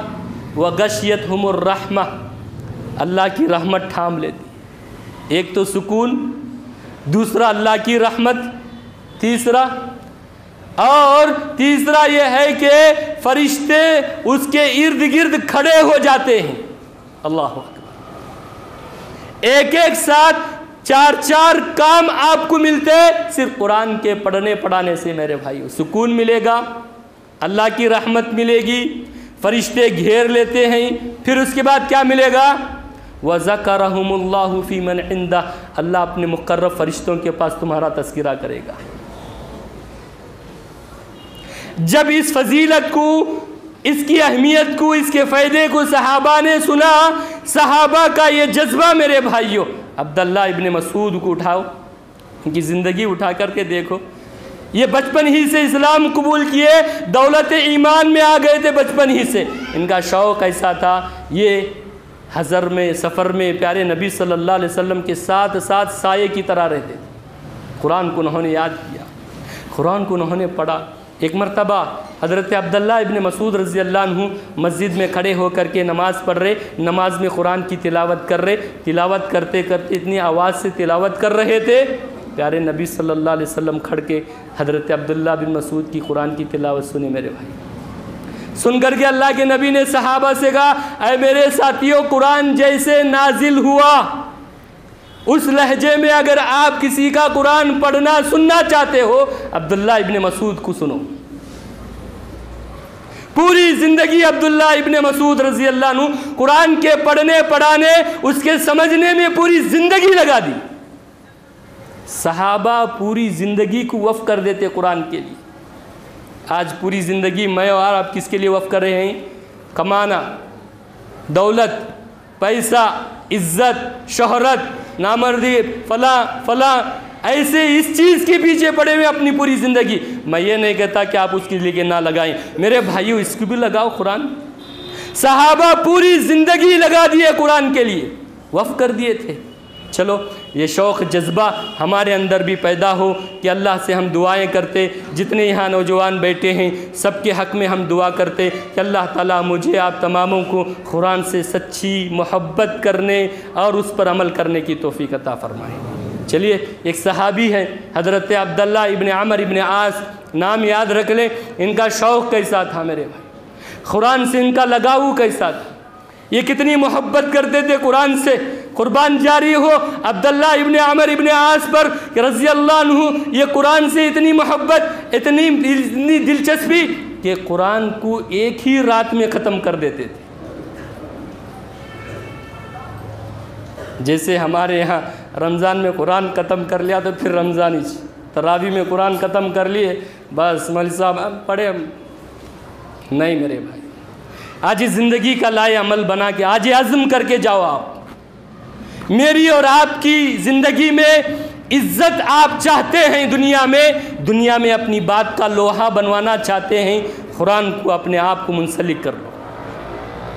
وَغَشِيَتْهُمُ الرَّحْمَةُ، اللہ کی رحمت تھام لیتی ہے۔ ایک تو سکون، دوسرا اللہ کی رحمت، تیسرا یہ ہے کہ فرشتے اس کے ارد گرد کھڑے ہو جاتے ہیں۔ اللہ اکبر، ایک ایک ساتھ چار کام آپ کو ملتے صرف قرآن کے پڑھنے پڑھانے سے میرے بھائیو۔ سکون ملے گا، اللہ کی رحمت ملے گی، فرشتے گھیر لیتے ہیں، پھر اس کے بعد کیا ملے گا؟ وَذَكَرَهُمُ اللَّهُ فِي مَنْ عِنْدَهُ، اللہ اپنے مقرب فرشتوں کے پاس تمہارا تذکرہ کرے گا۔ جب اس فضیلت کو، اس کی اہمیت کو، اس کے فائدے کو صحابہ نے سنا، صحابہ کا یہ جذبہ میرے بھائیوں، عبداللہ ابن مسعود کو اٹھاؤ، ان کی زندگی اٹھا کر کے دیکھو، یہ بچپن ہی سے اسلام قبول کیے، دولت ایمان میں آ گئے تھے بچپن ہی سے۔ ان کا شوق ایسا تھا، یہ حضر میں، سفر میں پیارے نبی صلی اللہ علیہ وسلم کے ساتھ ساتھ سائے کی طرح رہتے تھے۔ قرآن کو انہوں نے یاد کیا، قرآن کو انہوں نے پڑھا۔ ایک مرتبہ حضرت عبداللہ ابن مسعود رضی اللہ عنہ مسجد میں کھڑے ہو کر کے نماز پڑھ رہے، نماز میں قرآن کی تلاوت کر رہے، تلاوت کرتے کرتے اتنی آواز سے تلاوت کر رہے تھے، پیارے نبی صلی اللہ علیہ وسلم کھڑ کے حضرت عبداللہ بن مسعود کی قرآن کی تلاوت سنی میرے بھائی۔ سن کر کے اللہ کے نبی نے صحابہ سے کہا، اے میرے ساتھیوں، قرآن جیسے نازل ہوا اس لہجے میں اگر آپ کسی کا قرآن پڑھنا سننا چاہتے ہو، عبداللہ ابن مسعود کو سنو۔ پوری زندگی عبداللہ ابن مسعود رضی اللہ عنہ قرآن کے پڑھنے پڑھانے، اس کے سمجھنے میں پوری زندگی لگا دی۔ صحابہ پوری زندگی کو وقف کر دیتے قرآن کے لیے۔ آج پوری زندگی میں اور آپ کس کے لیے وقف کر رہے ہیں؟ کمانا، دولت، پیسہ، عزت، شہرت، نامردی، فلاں فلاں، ایسے اس چیز کے پیچھے پڑے ہوئے اپنی پوری زندگی۔ میں یہ نہیں کہتا کہ آپ اس کے لیے نہ لگائیں، میرے بھائیو اس کو بھی لگاؤ قرآن۔ صحابہ پوری زندگی لگا دیے قرآن کے لیے، وقف کر دیے تھے۔ چلو یہ شوق جذبہ ہمارے اندر بھی پیدا ہو کہ اللہ سے ہم دعائیں کرتے، جتنے یہاں نوجوان بیٹھے ہیں سب کے حق میں ہم دعا کرتے کہ اللہ تعالیٰ مجھے آپ تماموں کو قرآن سے سچی محبت کرنے اور اس پر عمل کرنے کی توفیق عطا فرمائے۔ چلیے ایک صحابی ہیں حضرت عبداللہ ابن عمر ابن عاص، نام یاد رکھ لیں، ان کا شوق کیسا تھا میرے بھائی، قرآن سے ان کا لگاؤ کیسا تھا، یہ کتنی محبت کرتے تھے قرآن سے۔ قربان جاری ہو عبداللہ ابن عمر ابن عاص پر رضی اللہ عنہ، یہ قرآن سے اتنی محبت، اتنی دلچسپی کہ قرآن کو ایک ہی رات میں ختم کر دیتے تھے۔ جیسے ہمارے یہاں رمضان میں قرآن ختم کر لیا تو پھر رمضان ہی، تراویح میں قرآن ختم کر لیے بس مولوی صاحب پڑھے، نہیں میرے بھائی، آج زندگی کا لائے عمل بنا کے آج عزم کر کے جاؤ۔ آپ میری اور آپ کی زندگی میں عزت آپ چاہتے ہیں، دنیا میں اپنی بات کا لوہا بنوانا چاہتے ہیں، قرآن کو اپنے آپ کو منسلک کر لو،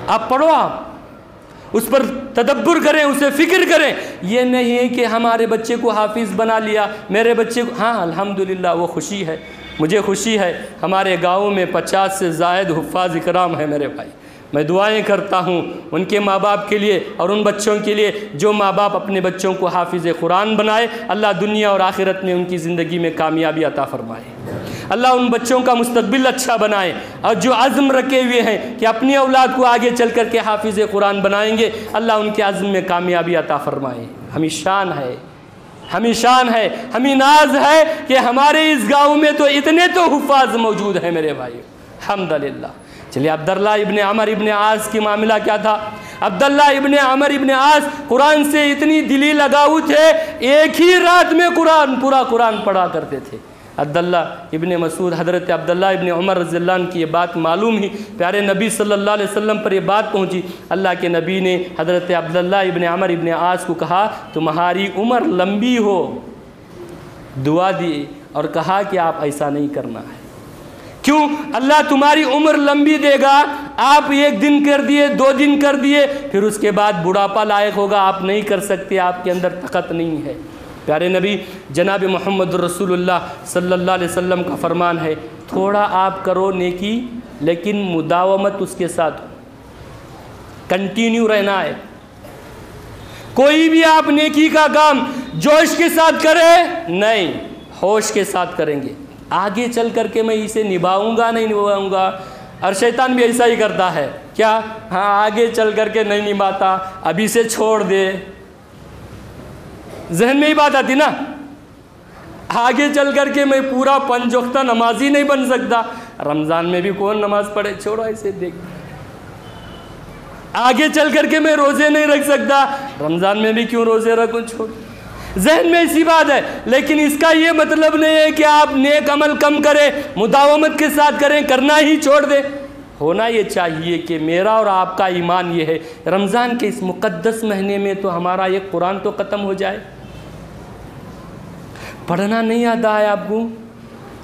آپ پڑھو، آپ اس پر تدبر کریں، اسے فکر کریں۔ یہ نہیں ہے کہ ہمارے بچے کو حافظ بنا لیا، میرے بچے کو، ہاں الحمدللہ وہ خوشی ہے، مجھے خوشی ہے، ہمارے گاؤں میں 50 سے زائد حفاظ اکرام ہیں میرے بھائی، میں دعائیں کرتا ہوں ان کے ماں باپ کے لیے اور ان بچوں کے لیے جو ماں باپ اپنے بچوں کو حافظ قرآن بنائے، اللہ دنیا اور آخرت میں ان کی زندگی میں کامیابی عطا فرمائے، اللہ ان بچوں کا مستقبل اچھا بنائے، اور جو عزم رکھے ہوئے ہیں کہ اپنی اولاد کو آگے چل کر کے حافظ قرآن بنائیں گے، اللہ ان کے عزم میں کامیابی عطا فرمائے۔ ہمیں شان ہے، ہمیں ناز ہے کہ ہمارے اس گاؤں میں تو اتنے تو حفاظ موجود ہیں میرے بھائی، الحمدللہ۔ چلیے عبداللہ ابن عمر ابن عاص کی معاملہ کیا تھا؟ عبداللہ ابن عمر ابن عاص قرآن سے اتنی دلی لگاؤ تھے، ایک ہی رات میں پورا قرآن پڑھا کرتے تھے۔ عبداللہ ابن مسعود، حضرت عبداللہ ابن عمر رضی اللہ عنہ کی یہ بات معلوم ہی، پیارے نبی صلی اللہ علیہ وسلم پر یہ بات پہنچی، اللہ کے نبی نے حضرت عبداللہ ابن عمر ابن عاص کو کہا تمہاری عمر لمبی ہو، دعا دی اور کہا کہ آپ ایسا نہیں کرنا ہے۔ کیوں؟ اللہ تمہاری عمر لمبی دے گا، آپ 1 دن کر دیے، 2 دن کر دیے، پھر اس کے بعد بڑھاپا لائق ہوگا، آپ نہیں کر سکتے، آپ کے اندر طاقت نہیں ہے۔ پیارے نبی جناب محمد رسول اللہ صلی اللہ علیہ وسلم کا فرمان ہے، تھوڑا آپ کرو نیکی لیکن مداومت اس کے ساتھ کنٹینیو رہنا ہے۔ کوئی بھی آپ نیکی کا کام جوش کے ساتھ کرے نہیں، ہوش کے ساتھ کریں گے، آگے چل کر کے میں اسے نبھاؤں گا نہیں نبھاؤں گا، اور شیطان بھی ایسا ہی کرتا ہے، کیا؟ ہاں آگے چل کر کے نہیں نبھاتا، ابھی سے چھوڑ دے، ذہن میں ہی بات آتی نا، آگے چل کر کے میں پورا 5 وقتہ نمازی نہیں بن سکتا، رمضان میں بھی کون نماز پڑھے، چھوڑو ایسے دیکھ، آگے چل کر کے میں روزے نہیں رکھ سکتا، رمضان میں بھی کیوں روزے رکھوں، چھوڑ، ذہن میں اسی بات ہے۔ لیکن اس کا یہ مطلب نہیں ہے کہ آپ نیک عمل کم کریں، مداومت کے ساتھ کریں، کرنا ہی چھوڑ دیں۔ ہونا یہ چاہیے کہ میرا اور آپ کا ایمان یہ ہے، رمضان کے اس مقدس مہینے میں تو ہمارا یہ قرآن تو ختم ہو جائے۔ پڑھنا نہیں آتا ہے آپ کو،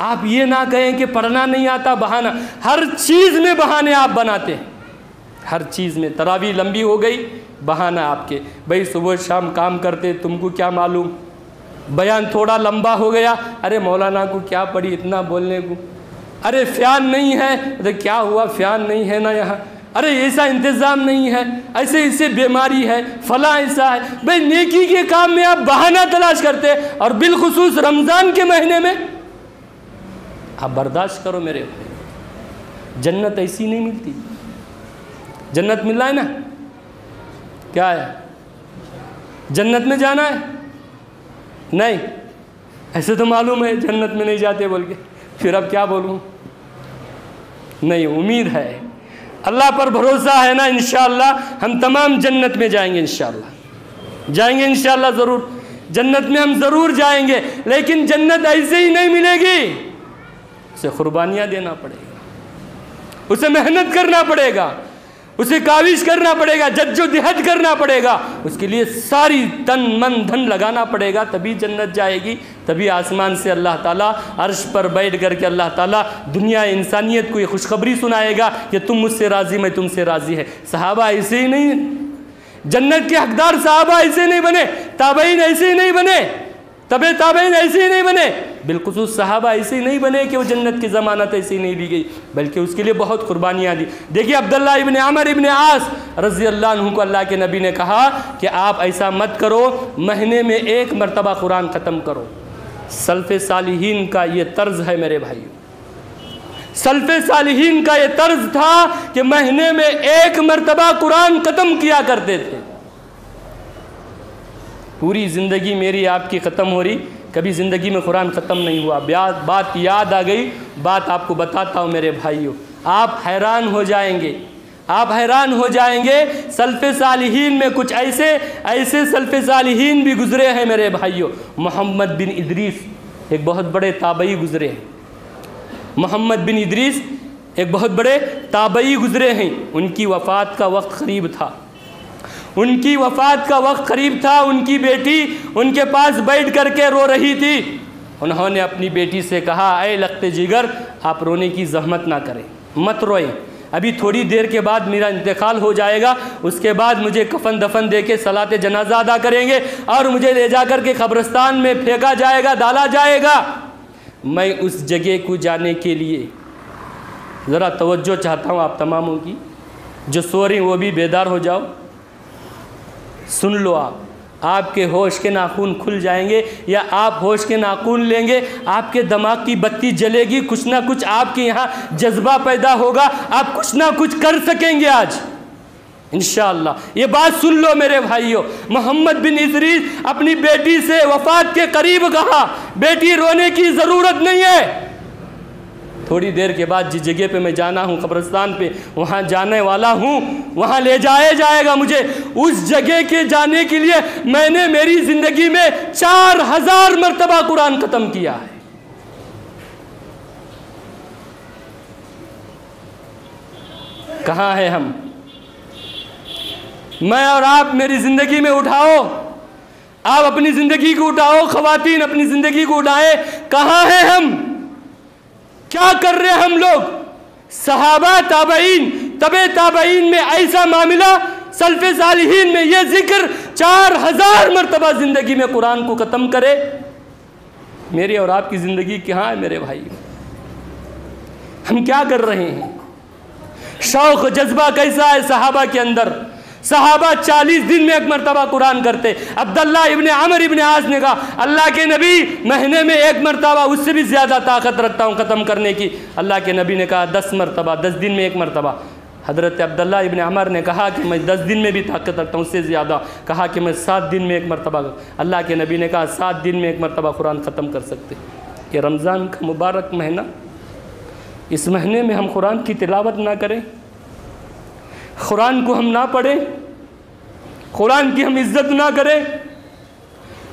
آپ یہ نہ کہیں کہ پڑھنا نہیں آتا، بہانہ، ہر چیز میں بہانے آپ بناتے ہیں، ہر چیز میں۔ تراویح لمبی ہو گئی، بہانہ آپ کے، بھئی صبح شام کام کرتے، تم کو کیا معلوم، بیان تھوڑا لمبا ہو گیا، ارے مولانا کو کیا پڑی اتنا بولنے کو، ارے فیان نہیں ہے، ارے کیا ہوا فیان نہیں ہے نا یہاں، ارے ایسا انتظام نہیں ہے، ایسے بیماری ہے، فلاں ایسا ہے۔ بھئی نیکی کے کام میں آپ بہانہ تلاش کرتے، اور بالخصوص رمضان کے مہینے میں آپ برداشت کرو میرے بھائی، جنت ایسی نہیں ملتی، جنت مل رہا ہے نا، کیا ہے جنت میں جانا ہے؟ نہیں، ایسے تو معلوم ہے جنت میں نہیں جاتے بول کے، پھر اب کیا بولوں، نہیں، امید ہے، اللہ پر بھروسہ ہے نا، انشاءاللہ ہم تمام جنت میں جائیں گے، انشاءاللہ جائیں گے، انشاءاللہ ضرور جنت میں ہم ضرور جائیں گے، لیکن جنت ایسے ہی نہیں ملے گی، اسے قربانیاں دینا پڑے گا، اسے محنت کرنا پڑے گا، اسے کاوش کرنا پڑے گا، جدوجہد کرنا پڑے گا، اس کے لیے ساری تن من دھن لگانا پڑے گا، تبھی جنت جائے گی، تبھی آسمان سے اللہ تعالیٰ عرش پر بیٹھ کر کے اللہ تعالیٰ دنیا انسانیت کو یہ خوشخبری سنائے گا کہ تم مجھ سے راضی، میں تم سے راضی ہے۔ صحابہ ایسے ہی نہیں، جنت کے حقدار صحابہ ایسے نہیں بنے، تابعین ایسے ہی نہیں بنے، تبع تابعین ایسے ہی نہیں بنے، بالخصوص صحابہ ایسے ہی نہیں بنے کہ وہ جنت کی ضمانت ایسے ہی نہیں دی گئی، بلکہ اس کے لیے بہت قربانیاں دی۔ دیکھیے عبداللہ ابن عمر ابن عاص رضی اللہ عنہ کو اللہ کے نبی نے کہا کہ آپ ایسا مت کرو، مہینے میں 1 مرتبہ قرآن ختم کرو۔ سلف صالحین کا یہ طرز ہے میرے بھائیو، سلف صالحین کا یہ طرز تھا کہ مہینے میں 1 مرتبہ قرآن ختم کیا کرتے تھے۔ پوری زندگی میری آپ کی ختم ہو رہی، کبھی زندگی میں قرآن ختم نہیں ہوا۔ بات یاد آ گئی، بات آپ کو بتاتا ہوں میرے بھائیو، آپ حیران ہو جائیں گے، آپ حیران ہو جائیں گے۔ سلف صالحین میں کچھ ایسے سلف صالحین بھی گزرے ہیں میرے بھائیو۔ محمد بن ادریس ایک بہت بڑے تابعی گزرے ہیں، محمد بن ادریس ایک بہت بڑے تابعی گزرے ہیں۔ ان کی وفات کا وقت قریب تھا، ان کی وفات کا وقت قریب تھا۔ ان کی بیٹی ان کے پاس بیٹھ کر کے رو رہی تھی۔ انہوں نے اپنی بیٹی سے کہا، اے لخت جگر، آپ رونے کی زحمت نہ کریں، مت روئیں، ابھی تھوڑی دیر کے بعد میرا انتقال ہو جائے گا، اس کے بعد مجھے کفن دفن دے کے صلاۃ جنازہ ادا کریں گے اور مجھے لے جا کر کے قبرستان میں پھینکا جائے گا، ڈالا جائے گا۔ میں اس جگہ کو جانے کے لیے ذرا توجہ چاہتا ہوں آپ تماموں کی، جو سو رہی وہ بھی بیدار ہو جاؤ، سن لو۔ آپ کے ہوش کے ناخن کھل جائیں گے، یا آپ ہوش کے ناخن لیں گے، آپ کے دماغ کی بتی جلے گی، کچھ نہ کچھ آپ کے یہاں جذبہ پیدا ہوگا، آپ کچھ نہ کچھ کر سکیں گے آج انشاءاللہ۔ یہ بات سن لو میرے بھائیو، محمد بن ادریس اپنی بیٹی سے وفات کے قریب کہا، بیٹی رونے کی ضرورت نہیں ہے، تھوڑی دیر کے بعد جس جگہ پہ میں جانا ہوں قبرستان پہ، وہاں جانے والا ہوں، وہاں لے جایا جائے گا مجھے۔ اس جگہ کے جانے کے لیے میں نے میری زندگی میں 4000 مرتبہ قرآن ختم کیا ہے۔ کہاں ہے ہم؟ میں اور آپ میری زندگی میں اٹھاؤ، آپ اپنی زندگی کو اٹھاؤ، خواتین اپنی زندگی کو اٹھائیں، کہاں ہیں ہم؟ کیا کر رہے ہیں ہم لوگ؟ صحابہ تابعین تبع تابعین میں ایسا معاملہ، سلف صالحین میں یہ ذکر 4000 مرتبہ زندگی میں قرآن کو ختم کرے۔ میری اور آپ کی زندگی کہاں ہے میرے بھائی؟ ہم کیا کر رہے ہیں؟ شوق جذبہ کیسا ہے صحابہ کے اندر؟ صحابہ 40 دن میں 1 مرتبہ قرآن کرتے۔ عبداللہ ابن عمر ابن عاص نے کہا، اللہ کے نبی مہینے میں 1 مرتبہ، اس سے بھی زیادہ طاقت رکھتا ہوں ختم کرنے کی۔ اللہ کے نبی نے کہا 10 مرتبہ، 10 دن میں 1 مرتبہ۔ حضرت عبداللہ ابن عمر نے کہا کہ میں 10 دن میں بھی طاقت رکھتا ہوں، اس سے زیادہ۔ کہا کہ میں 7 دن میں 1 مرتبہ۔ اللہ کے نبی نے کہا 7 دن میں 1 مرتبہ قرآن ختم کر سکتے۔ یہ رمضان کا مبارک مہینہ، اس مہینے میں ہم قرآن کی تلاوت نہ کریں، قرآن کو ہم نہ پڑھیں، قرآن کی ہم عزت نہ کریں،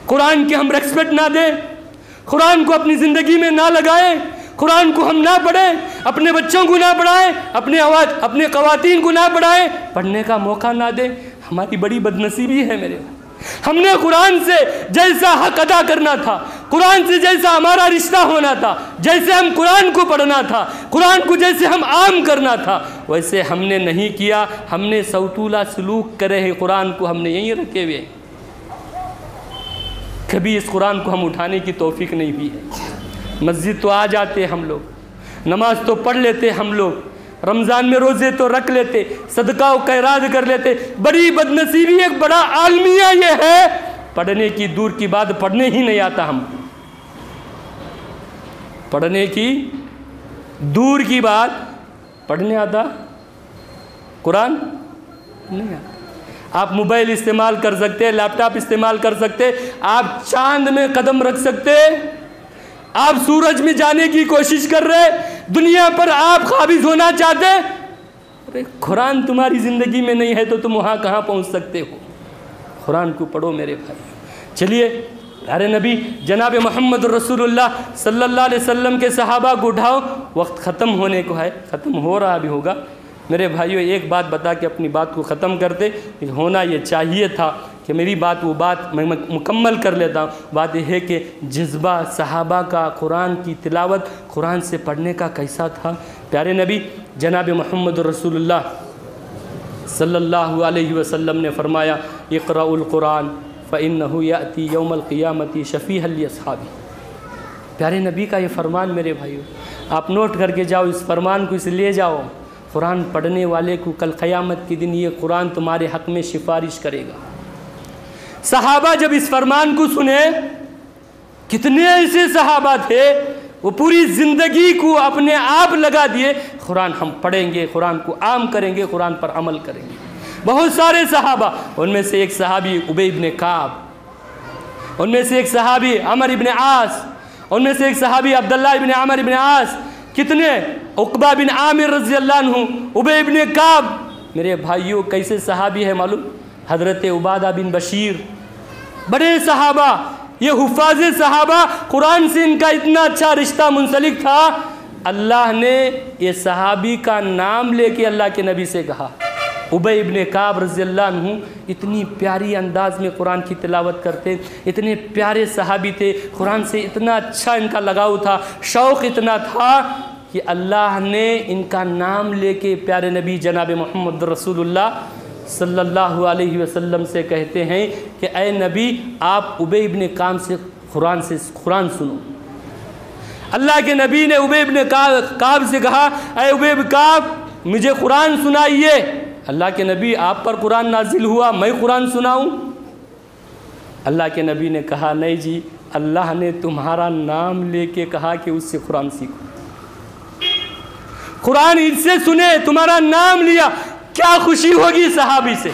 قرآن کی ہم ریسپیکٹ نہ دیں، قرآن کو اپنی زندگی میں نہ لگائیں، قرآن کو ہم نہ پڑھیں، اپنے بچوں کو نہ پڑھائیں، اپنے خواتین کو نہ پڑھائیں، پڑھنے کا موقع نہ دیں، ہماری بڑی بدنصیبی ہے میرے۔ ہم نے قرآن سے جیسا حق ادا کرنا تھا، قرآن سے جیسا ہمارا رشتہ ہونا تھا، جیسے ہم قرآن کو پڑھنا تھا، قرآن کو جیسے ہم عام کرنا تھا، ویسے ہم نے نہیں کیا۔ ہم نے سوتولا سلوک کرے ہیں، قرآن کو ہم نے یہیں رکھے ہوئے، کبھی اس قرآن کو ہم اٹھانے کی توفیق نہیں ہوئی ہے۔ مسجد تو آ جاتے ہم لوگ، نماز تو پڑھ لیتے ہم لوگ، رمضان میں روزے تو رکھ لیتے، صدقہ و خیرات کر لیتے، بڑی بدنصیبی ایک بڑا عالمیہ یہ ہے، پڑھنے کی دور کی بات، پڑھنے ہی نہیں آتا ہم، پڑھنے کی دور کی بات، پڑھنے آتا قرآن نہیں آتا۔ آپ موبائل استعمال کر سکتے، لیپ ٹاپ استعمال کر سکتے، آپ چاند میں قدم رکھ سکتے، آپ سورج میں جانے کی کوشش کر رہے، دنیا پر آپ قابض ہونا چاہتے، ارے قرآن تمہاری زندگی میں نہیں ہے تو تم وہاں کہاں پہنچ سکتے ہو؟ قرآن کو پڑھو میرے بھائی۔ چلیے پیارے نبی جناب محمد رسول اللہ صلی اللہ علیہ وسلم کے صحابہ کو اٹھاؤ، وقت ختم ہونے کو ہے، ختم ہو رہا بھی ہوگا میرے بھائیوں۔ ایک بات بتا کے اپنی بات کو ختم کرتے، ہونا یہ چاہیے تھا کہ میری بات وہ بات میں مکمل کر لیتا ہوں۔ بات یہ ہے کہ جذبہ صحابہ کا قرآن کی تلاوت، قرآن سے پڑھنے کا کیسا تھا۔ پیارے نبی جناب محمد رسول اللہ صلی اللہ علیہ وسلم نے فرمایا، اقرأوا القرآن فَإِنَّهُ يَأْتِي يَوْمَ الْقِيَامَةِ شَفِيعًا لِأَصْحَابِهِ۔ پیارے نبی کا یہ فرمان میرے بھائیو، آپ نوٹ کر کے جاؤ، اس فرمان کو اس لے جاؤ۔ قرآن پڑھنے والے کو کل قیامت کے دن یہ قرآن تمہارے حق میں سفارش کرے گا۔ صحابہ جب اس فرمان کو سنے، کتنے ایسے صحابہ تھے وہ پوری زندگی کو اپنے آپ لگا دیے، قرآن ہم پڑھیں گے، قرآن کو عام کریں گے، قرآن پر عمل کریں گے۔ بہت سارے صحابہ، ان میں سے ایک صحابی ابی ابن کعب، ان میں سے ایک صحابی عمرو ابن عاص، ان میں سے ایک صحابی عبداللہ ابن عمرو ابن عاص، کتنے، عقبہ بن عامر رضی اللہ عنہ، ابی ابن کعب۔ میرے بھائیوں کیسے صحابی ہے معلوم؟ حضرت عبادہ بن بشیر، بڑے صحابہ، یہ حفاظ صحابہ، قرآن سے ان کا اتنا اچھا رشتہ منسلک تھا، اللہ نے یہ صحابی کا نام لے کے اللہ کے نبی سے کہا۔ ابی ابن کعب رضی اللہ عنہ اتنی پیاری انداز میں قرآن کی تلاوت کرتے، اتنے پیارے صحابی تھے، قرآن سے اتنا اچھا ان کا لگاؤ تھا، شوق اتنا تھا کہ اللہ نے ان کا نام لے کے پیارے نبی جناب محمد رسول اللہ صلی اللہ علیہ وسلم سے کہتے ہیں کہ اے نبی آپ ابی ابن کعب سے قرآن سنو۔ اللہ کے نبی نے ابی ابن کعب سے کہا اے ابی ابن کعب مجھے قرآن سنائیے۔ اللہ کے نبی آپ پر قرآن نازل ہوا، میں قرآن سناؤں؟ اللہ کے نبی نے کہا نہیں جی، اللہ نے تمہارا نام لے کے کہا کہ اس سے قرآن سیکھو، قرآن اس سے سنے، تمہارا نام لیا، کیا خوشی ہوگی صحابی سے؟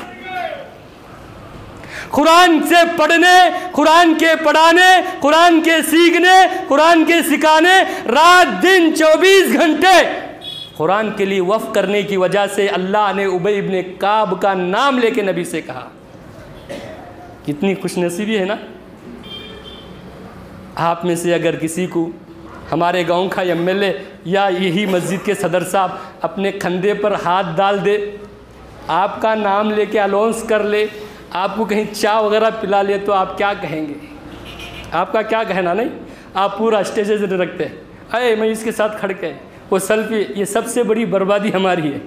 قرآن سے پڑھنے، قرآن کے پڑھانے، قرآن کے سیکھنے، قرآن کے سکھانے، رات دن 24 گھنٹے قرآن کے لیے وقف کرنے کی وجہ سے اللہ نے ابی ابن کعب کا نام لے کے نبی سے کہا۔ کتنی خوش نصیبی ہے نا؟ آپ میں سے اگر کسی کو ہمارے گاؤں کا MLA یا یہی مسجد کے صدر صاحب اپنے کندھے پر ہاتھ ڈال دے، آپ کا نام لے کے اناؤنس کر لے، آپ کو کہیں چائے وغیرہ پلا لے، تو آپ کیا کہیں گے؟ آپ کا کیا کہنا؟ نہیں، آپ پورا اسٹیج سے رکھتے ہیں، اے میں اس کے ساتھ کھڑ کے وہ سیلفی۔ یہ سب سے بڑی بربادی ہماری ہے۔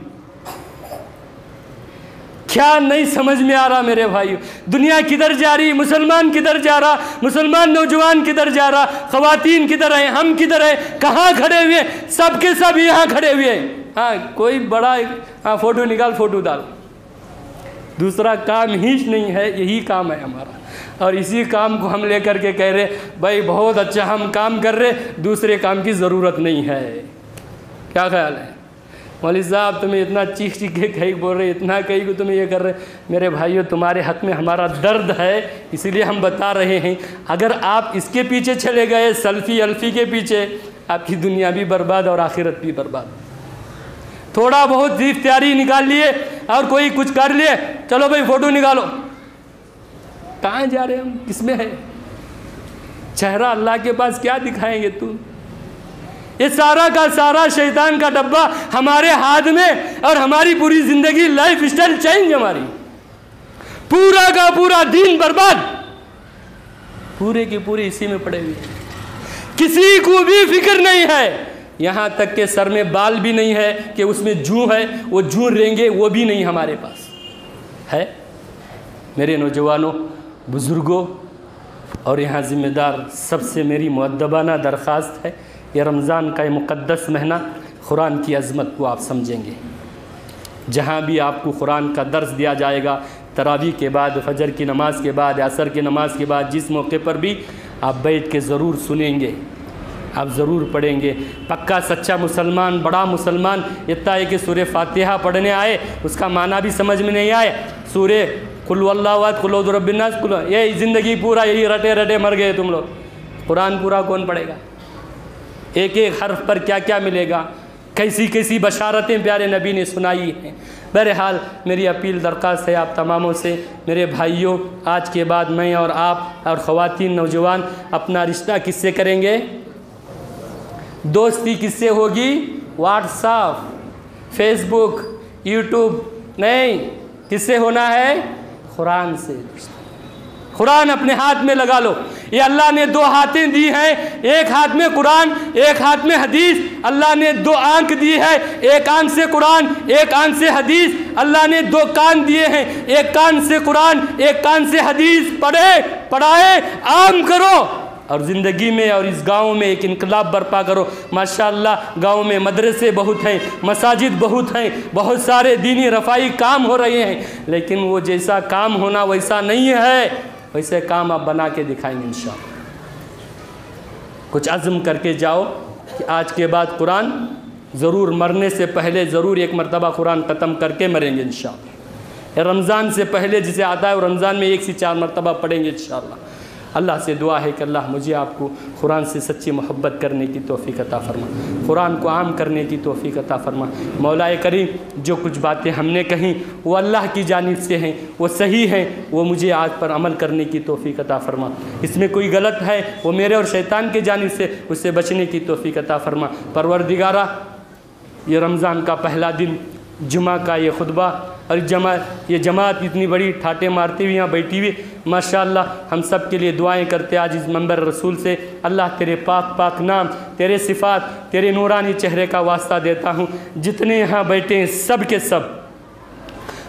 کیا نہیں سمجھ میں آ رہا میرے بھائیو؟ دنیا کدھر جا رہی، مسلمان کدھر جا رہا، مسلمان نوجوان کدھر جا رہا، خواتین کدھر ہیں، ہم کدھر ہیں، کہاں کھڑے ہوئے؟ سب کے سب یہاں کھڑے ہوئے ہیں۔ ہاں کوئی بڑا فوٹو نکال، فوٹو ڈال، دوسرا کام ہی نہیں ہے، یہی کام ہے ہمارا، اور اسی کام کو ہم لے کر کے کہہ رہے بھائی بہت اچھا ہم کام کر رہے، دوسرے کام کی ضرورت نہیں ہے۔ کیا خیال ہے؟ مولوی صاحب تمہیں اتنا چیخ کے کہیں بول رہے، اتنا کہیں کہ تمہیں یہ کر رہے۔ میرے بھائیو تمہارے حق میں ہمارا درد ہے، اسی لیے ہم بتا رہے ہیں، اگر آپ اس کے پیچھے چلے گئے، سیلفی الفی کے پیچھے، آپ کی دنیا بھی برباد اور آخرت بھی برباد۔ تھوڑا بہت اختیاری نکال لیے اور کوئی کچھ کر لیے، چلو بھائی فوٹو نکالو، کہاں جا رہے ہم؟ کس میں ہے چہرہ؟ اللہ کے پاس کیا دکھائیں گے تم؟ یہ سارا کا سارا شیطان کا ڈبہ ہمارے ہاتھ میں، اور ہماری پوری زندگی، لائف سٹائل چینج، ہماری پورا کا پورا دین برباد، پورے کے پورے اسی میں پڑے ہوئے، کسی کو بھی فکر نہیں ہے، یہاں تک کہ سر میں بال بھی نہیں ہے کہ اس میں جوں ہے، وہ جوں رینگے وہ بھی نہیں ہمارے پاس ہے۔ میرے نوجوانوں، بزرگوں اور یہاں ذمہ دار، سب سے میری مؤدبانہ درخواست ہے، یہ رمضان کا یہ مقدس مہینہ، قرآن کی عظمت کو آپ سمجھیں گے۔ جہاں بھی آپ کو قرآن کا درس دیا جائے گا، تراویح کے بعد، فجر کی نماز کے بعد، عصر کی نماز کے بعد، جس موقع پر بھی آپ بیٹھ کے ضرور سنیں گے، آپ ضرور پڑھیں گے۔ پکا سچا مسلمان، بڑا مسلمان اتنا ہے کہ سورہ فاتحہ پڑھنے آئے، اس کا معنی بھی سمجھ میں نہیں آئے، سورہ قل هو اللہ احد، قل اعوذ برب الناس، یہ زندگی پورا یہی رٹے رٹے مر گئے تم لوگ۔ قرآن پورا کون پڑھے گا؟ ایک ایک حرف پر کیا کیا ملے گا، کیسی کیسی بشارتیں پیارے نبی نے سنائی ہیں۔ بہرحال میری اپیل درخواست ہے آپ تماموں سے، میرے بھائیوں، آج کے بعد میں اور آپ اور خواتین نوجوان اپنا رشتہ کس سے کریں گے؟ دوستی کس سے ہوگی؟ واٹس ایپ، فیس بک، یوٹیوب نہیں، کس سے ہونا ہے؟ قرآن سے۔ قرآن اپنے ہاتھ میں لگا لو. یہ اللہ نے 2 ہاتھیں دی ہیں، ایک ہاتھ میں قرآن، ایک ہاتھ میں حدیث. اللہ نے 2 آنکھ دی ہے، ایک آنکھ سے قرآن، ایک آنکھ سے حدیث. اللہ نے 2 کان دیے ہیں، ایک کان سے قرآن، ایک کان سے حدیث. پڑھائے، عام کرو اور زندگی میں اور اس گاؤں میں ایک انقلاب برپا کرو. ماشاءاللہ گاؤں میں مدرسے بہت ہیں، مساجد بہت ہیں، بہت سارے دینی رفائی کام ہو رہے ہیں، لیکن وہ جیسا کام ہونا ویسا نہیں ہے. ویسے کام آپ بنا کے دکھائیں گے انشاءاللہ. کچھ عزم کر کے جاؤ کہ آج کے بعد قرآن ضرور، مرنے سے پہلے ضرور ایک مرتبہ قرآن ختم کر کے مریں گے انشاءاللہ. رمضان سے پہلے جسے آتا ہے وہ رمضان میں 1 سے 4 مرتبہ پڑھیں گے انشاءاللہ. اللہ سے دعا ہے کہ اللہ مجھے آپ کو قرآن سے سچی محبت کرنے کی توفیق عطا فرما، قرآن کو عام کرنے کی توفیق عطا فرما. مولا کریم جو کچھ باتیں ہم نے کہیں وہ اللہ کی جانب سے ہیں، وہ صحیح ہیں، وہ مجھے آج پر عمل کرنے کی توفیق عطا فرما. اس میں کوئی غلط ہے وہ میرے اور شیطان کی جانب سے، اس سے بچنے کی توفیق عطا فرما. پروردگارہ یہ رمضان کا پہلا دن، جمعہ کا یہ خطبہ اور یہ جماعت اتنی بڑی ٹھاٹے مارتی ہوئی یہاں بیٹھی ہوئی، ماشاءاللہ ہم سب کے لیے دعائیں کرتے آج اس منبر رسول سے. اللہ تیرے پاک نام، تیرے صفات، تیرے نورانی چہرے کا واسطہ دیتا ہوں. جتنے یہاں بیٹھے ہیں سب کے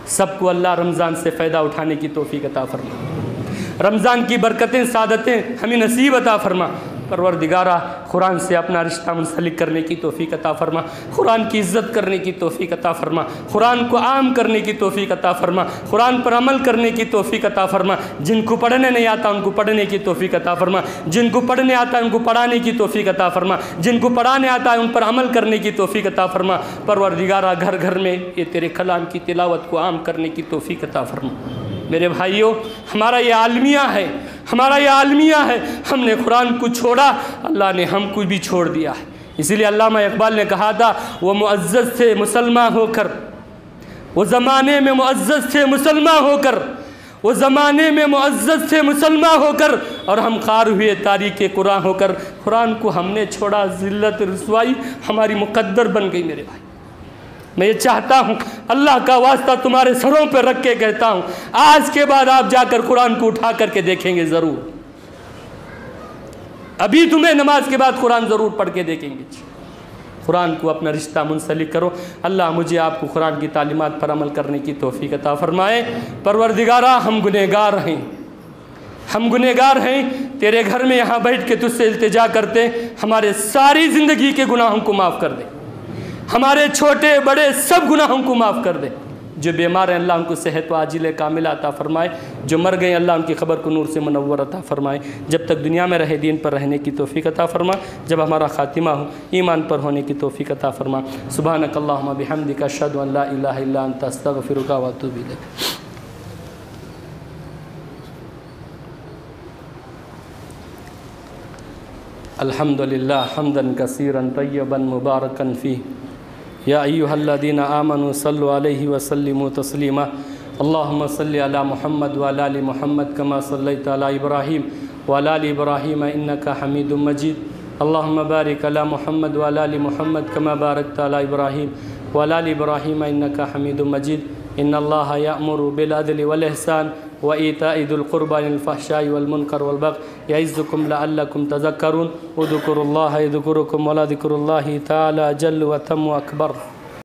سب کو اللہ رمضان سے فائدہ اٹھانے کی توفیق عطا فرما. رمضان کی برکتیں، سعادتیں ہمیں نصیب عطا فرما. پروردگارہ قرآن سے اپنا رشتہ منسلک کرنے کی توفیق عطا فرما، قرآن کی عزت کرنے کی توفیق عطا فرما، قرآن کو عام کرنے کی توفیق عطا فرما، قرآن پر عمل کرنے کی توفیق عطا فرما. جن کو پڑھنے نہیں آتا ان کو پڑھنے کی توفیق عطا فرما، جن کو پڑھنے آتا ہے ان کو پڑھانے کی توفیق عطا فرما، جن کو پڑھانے آتا ہے ان پر عمل کرنے کی توفیق عطا فرما. پروردگارہ گھر گھر میں یہ تیرے کلام کی تلاوت کو عام کرنے کی توفیق عطا فرما. میرے بھائیوں، ہمارا یہ عالمیہ ہے. ہم نے قرآن کو چھوڑا، اللہ نے ہم کو بھی چھوڑ دیا ہے. اسی لیے علامہ اقبال نے کہا تھا وہ معزز تھے مسلمان ہو کر، وہ زمانے میں معزز تھے مسلمان ہو کر، وہ زمانے میں معزز تھے مسلمان ہو کر، اور ہم خوار ہوئے تاریخ قرآن ہو کر. قرآن کو ہم نے چھوڑا، ذلت رسوائی ہماری مقدر بن گئی. میرے بھائی میں یہ چاہتا ہوں، اللہ کا واسطہ تمہارے سروں پہ رکھ کے کہتا ہوں، آج کے بعد آپ جا کر قرآن کو اٹھا کر کے دیکھیں گے ضرور. ابھی تمہیں نماز کے بعد قرآن ضرور پڑھ کے دیکھیں گے. قرآن کو اپنا رشتہ منسلک کرو. اللہ مجھے آپ کو قرآن کی تعلیمات پر عمل کرنے کی توفیق عطا فرمائے. پروردگارہ ہم گنہگار ہیں، تیرے گھر میں یہاں بیٹھ کے تجھ سے التجا کرتے، ہمارے ساری زندگی کے گناہوں کو معاف کر دے، ہمارے چھوٹے بڑے سب گناہوں کو معاف کر دے. جو بیمار ہیں اللہ ان کو صحت و عاجل کامل عطا فرمائے، جو مر گئے اللہ ان کی قبر کو نور سے منور عطا فرمائے. جب تک دنیا میں رہے دین پر رہنے کی توفیق عطا فرما، جب ہمارا خاتمہ ہو ایمان پر ہونے کی توفیق عطا فرما. سبحانک اللہم بحمدک اشہد ان لا الہ الا انت استغفرک و اتوب الیک. الحمدللہ حمدا کثیرا طیبا مبارکا فیہ. یا ایہا الذین آمنوا صلوا علیہ وسلموا تسلیما. اللہم صلی علی محمد وعلی آل محمد کما صلیت علی ابراہیم وعلی آل ابراہیم انکا حمید مجید. اللہم بارک علی محمد وعلی آل محمد کما بارکت علی ابراہیم وعلی آل ابراہیم انکا حمید مجید. ان اللہ یأمر بالعدل والإحسان وإيتاء ذي القربى والفحشاء والمنكر والبغي يعظكم لعلكم تذكرون. اذكروا الله يذكركم ولذكر الله تعالى جل وتم وأكبر.